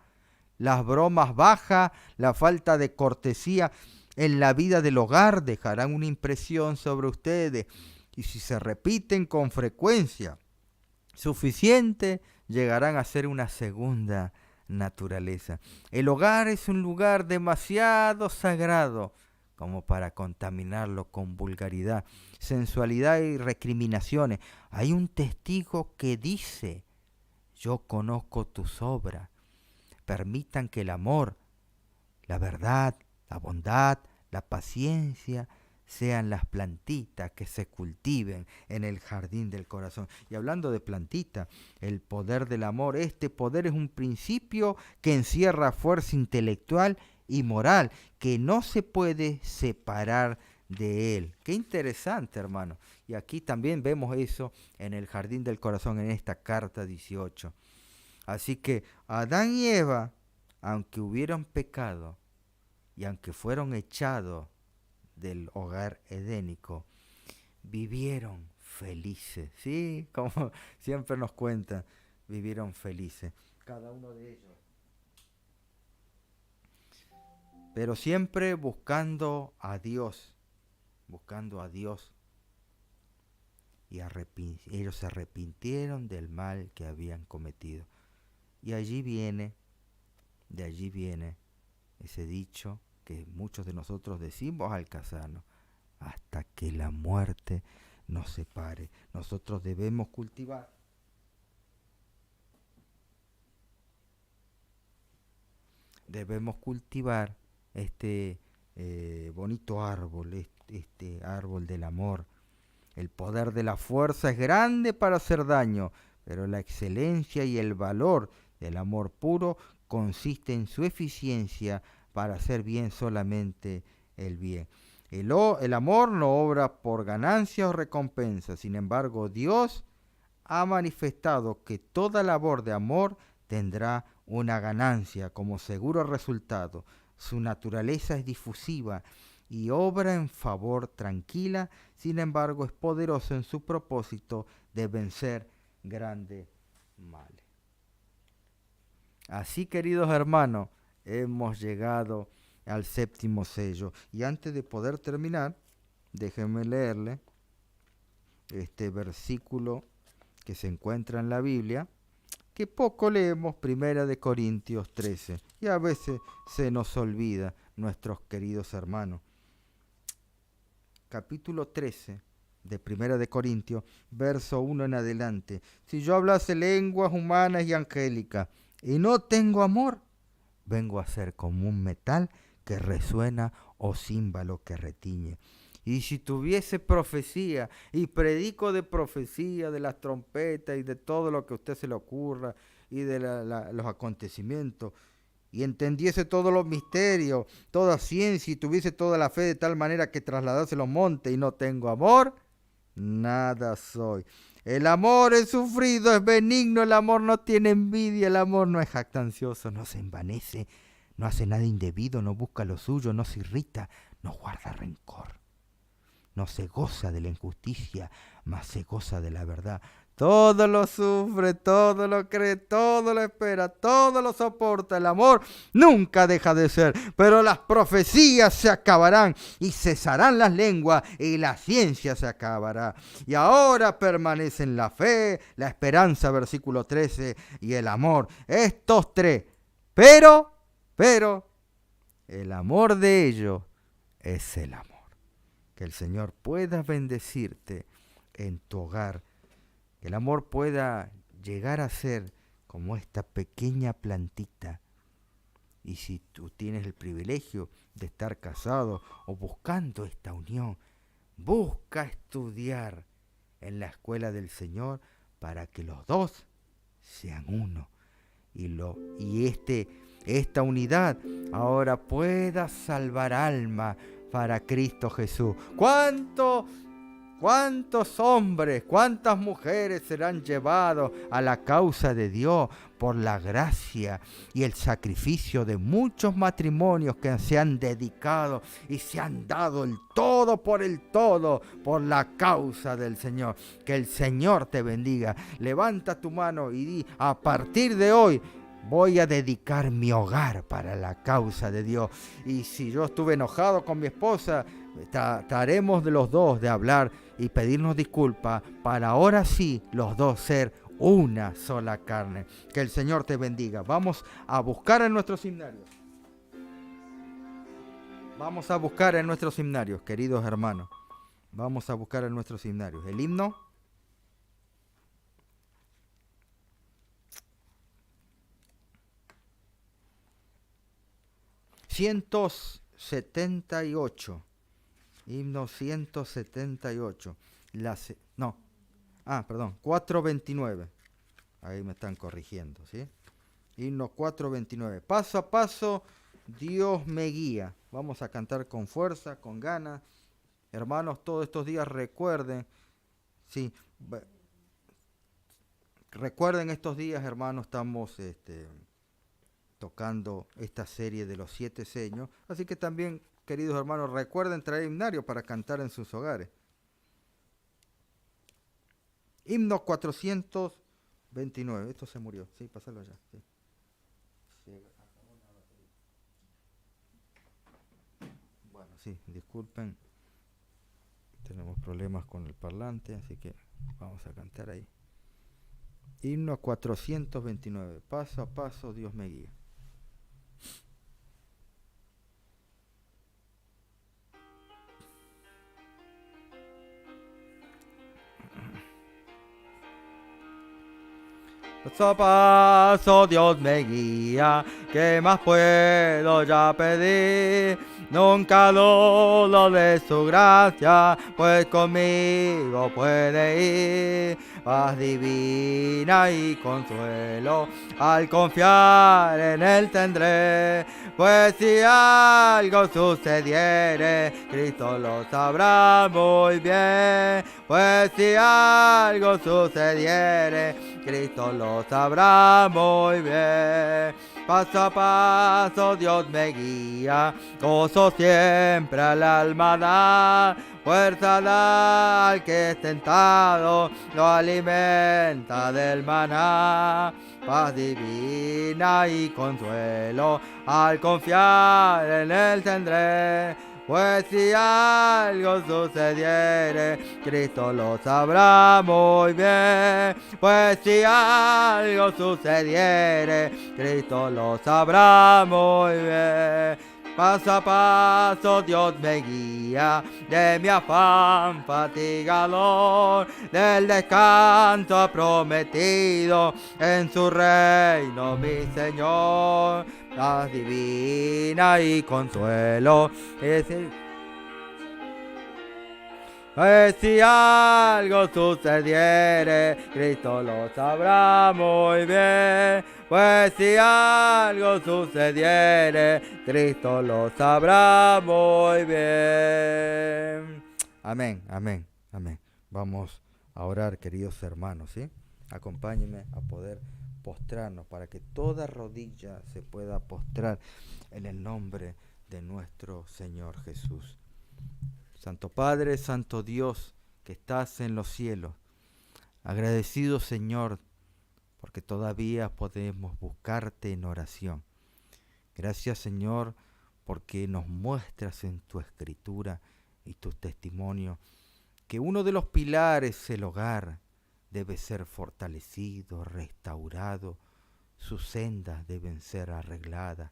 las bromas bajas, la falta de cortesía en la vida del hogar dejarán una impresión sobre ustedes, y si se repiten con frecuencia suficiente, llegarán a ser una segunda naturaleza. El hogar es un lugar demasiado sagrado como para contaminarlo con vulgaridad, sensualidad y recriminaciones. Hay un testigo que dice: yo conozco tus obras. Permitan que el amor, la verdad, la bondad, la paciencia sean las plantitas que se cultiven en el jardín del corazón. Y hablando de plantitas, el poder del amor, este poder es un principio que encierra fuerza intelectual y moral, que no se puede separar de él. Qué interesante, hermano. Y aquí también vemos eso en el jardín del corazón, en esta carta 18. Así que Adán y Eva, aunque hubieron pecado y aunque fueron echados del hogar edénico, vivieron felices, ¿sí? Como siempre nos cuentan, vivieron felices, cada uno de ellos. Pero siempre buscando a Dios. Y ellos se arrepintieron del mal que habían cometido. Y de allí viene ese dicho que muchos de nosotros decimos al casarnos: hasta que la muerte nos separe. Nosotros debemos cultivar este bonito árbol, este árbol del amor. El poder de la fuerza es grande para hacer daño, pero la excelencia y el valor del amor puro consiste en su eficiencia para hacer bien solamente el bien. El amor no obra por ganancia o recompensa. Sin embargo, Dios ha manifestado que toda labor de amor tendrá una ganancia como seguro resultado. Su naturaleza es difusiva y obra en favor tranquila, sin embargo es poderoso en su propósito de vencer grandes males. Así, queridos hermanos, hemos llegado al séptimo sello. Y antes de poder terminar, déjenme leerle este versículo que se encuentra en la Biblia, que poco leemos, 1 Corintios 13, y a veces se nos olvida, nuestros queridos hermanos. Capítulo 13 de 1 Corintios, verso 1 en adelante. Si yo hablase lenguas humanas y angélicas y no tengo amor, vengo a ser como un metal que resuena o címbalo que retiñe. Y si tuviese profecía y predico de profecía, de las trompetas y de todo lo que a usted se le ocurra y de los acontecimientos, y entendiese todos los misterios, toda ciencia, y tuviese toda la fe de tal manera que trasladase los montes, y no tengo amor, nada soy. El amor es sufrido, es benigno, el amor no tiene envidia, el amor no es jactancioso, no se envanece, no hace nada indebido, no busca lo suyo, no se irrita, no guarda rencor. No se goza de la injusticia, mas se goza de la verdad. Todo lo sufre, todo lo cree, todo lo espera, todo lo soporta. El amor nunca deja de ser, pero las profecías se acabarán y cesarán las lenguas y la ciencia se acabará. Y ahora permanecen la fe, la esperanza, versículo 13, y el amor. Estos tres, pero, el amor de ellos es el amor. Que el Señor pueda bendecirte en tu hogar. Que el amor pueda llegar a ser como esta pequeña plantita. Y si tú tienes el privilegio de estar casado o buscando esta unión, busca estudiar en la escuela del Señor para que los dos sean uno. Esta unidad ahora pueda salvar alma para Cristo Jesús. ¿Cuántos hombres, cuántas mujeres serán llevados a la causa de Dios por la gracia y el sacrificio de muchos matrimonios que se han dedicado y se han dado el todo por la causa del Señor? Que el Señor te bendiga. Levanta tu mano y di: a partir de hoy voy a dedicar mi hogar para la causa de Dios. Y si yo estuve enojado con mi esposa, trataremos de los dos de hablar y pedirnos disculpas para ahora sí los dos ser una sola carne. Que el Señor te bendiga. Vamos a buscar en nuestros himnarios. Vamos a buscar en nuestros himnarios, queridos hermanos. Vamos a buscar en nuestros himnarios. El himno 178. Himno 178. 429. Ahí me están corrigiendo, ¿sí? Himno 429. Paso a paso, Dios me guía. Vamos a cantar con fuerza, con ganas. Hermanos, todos estos días recuerden, sí, recuerden estos días, hermanos, estamos tocando esta serie de los 7 sellos. Así que también, queridos hermanos, recuerden traer himnario para cantar en sus hogares. Himno 429. Esto se murió. Sí, pásalo allá. Sí. Bueno, sí, disculpen. Tenemos problemas con el parlante, así que vamos a cantar ahí. Himno 429. Paso a paso, Dios me guía. Paso a paso Dios me guía, ¿qué más puedo ya pedir? Nunca dudo de su gracia, pues conmigo puede ir. Paz divina y consuelo, al confiar en Él tendré. Pues si algo sucediere, Cristo lo sabrá muy bien. Pues si algo sucediere, Cristo lo sabrá muy bien. Paso a paso Dios me guía, gozo siempre al alma da, fuerza da al que es tentado, lo alimenta del maná. Paz divina y consuelo, al confiar en Él tendré. Pues si algo sucediere, Cristo lo sabrá muy bien. Pues si algo sucediere, Cristo lo sabrá muy bien. Paso a paso Dios me guía, de mi afán fatigador, del descanso prometido, en su reino mi Señor. Paz divina y consuelo, si algo sucediere, Cristo lo sabrá muy bien. Pues si algo sucediere, Cristo lo sabrá muy bien. Amén, amén, amén. Vamos a orar, queridos hermanos, ¿sí? Acompáñenme a poder postrarnos para que toda rodilla se pueda postrar en el nombre de nuestro Señor Jesús. Santo Padre, Santo Dios, que estás en los cielos, agradecido Señor, porque todavía podemos buscarte en oración. Gracias Señor, porque nos muestras en tu escritura y tus testimonios que uno de los pilares del hogar debe ser fortalecido, restaurado, sus sendas deben ser arregladas,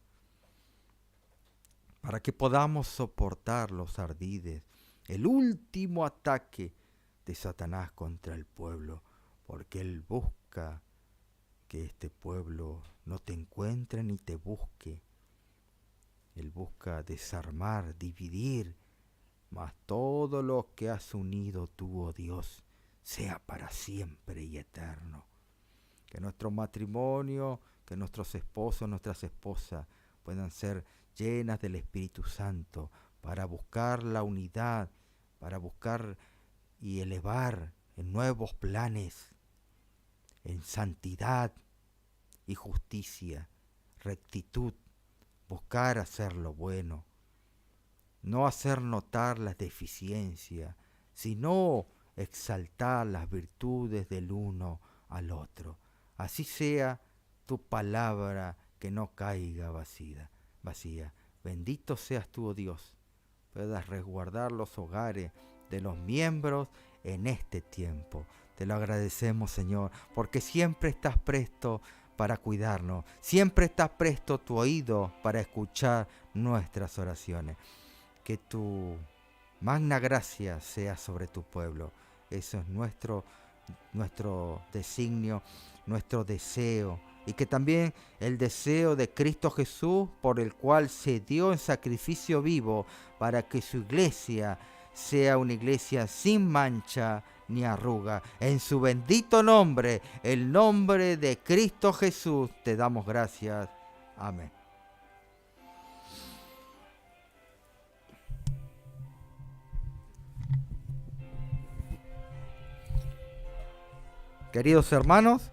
para que podamos soportar los ardides, el último ataque de Satanás contra el pueblo, porque él busca que este pueblo no te encuentre ni te busque. Él busca desarmar, dividir, mas todo lo que has unido tú, oh Dios, sea para siempre y eterno. Que nuestro matrimonio, que nuestros esposos, nuestras esposas puedan ser llenas del Espíritu Santo para buscar la unidad, para buscar y elevar en nuevos planes, en santidad y justicia, rectitud, buscar hacer lo bueno, no hacer notar las deficiencias, sino exaltar las virtudes del uno al otro. Así sea tu palabra, que no caiga vacía. Bendito seas tú, oh Dios, puedas resguardar los hogares de los miembros en este tiempo. Te lo agradecemos, Señor, porque siempre estás presto para cuidarnos, siempre estás presto tu oído para escuchar nuestras oraciones. Que tu magna gracia sea sobre tu pueblo. Eso es nuestro designio, nuestro deseo. Y que también el deseo de Cristo Jesús, por el cual se dio en sacrificio vivo para que su iglesia sea una iglesia sin mancha ni arruga. En su bendito nombre, el nombre de Cristo Jesús, te damos gracias. Amén. Queridos hermanos,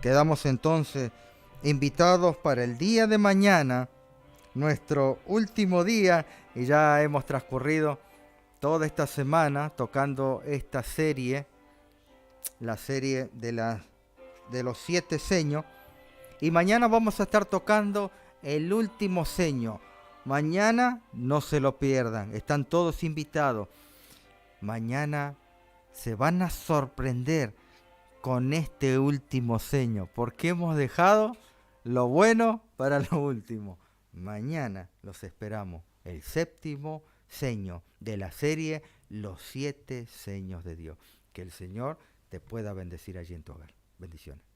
quedamos entonces invitados para el día de mañana, nuestro último día, y ya hemos transcurrido toda esta semana tocando esta serie, la serie de los 7 seños, y mañana vamos a estar tocando el último seño. Mañana no se lo pierdan, están todos invitados. Mañana se van a sorprender con este último seño, porque hemos dejado lo bueno para lo último. Mañana los esperamos, el 7º seño de la serie Los 7 seños de Dios. Que el Señor te pueda bendecir allí en tu hogar. Bendiciones.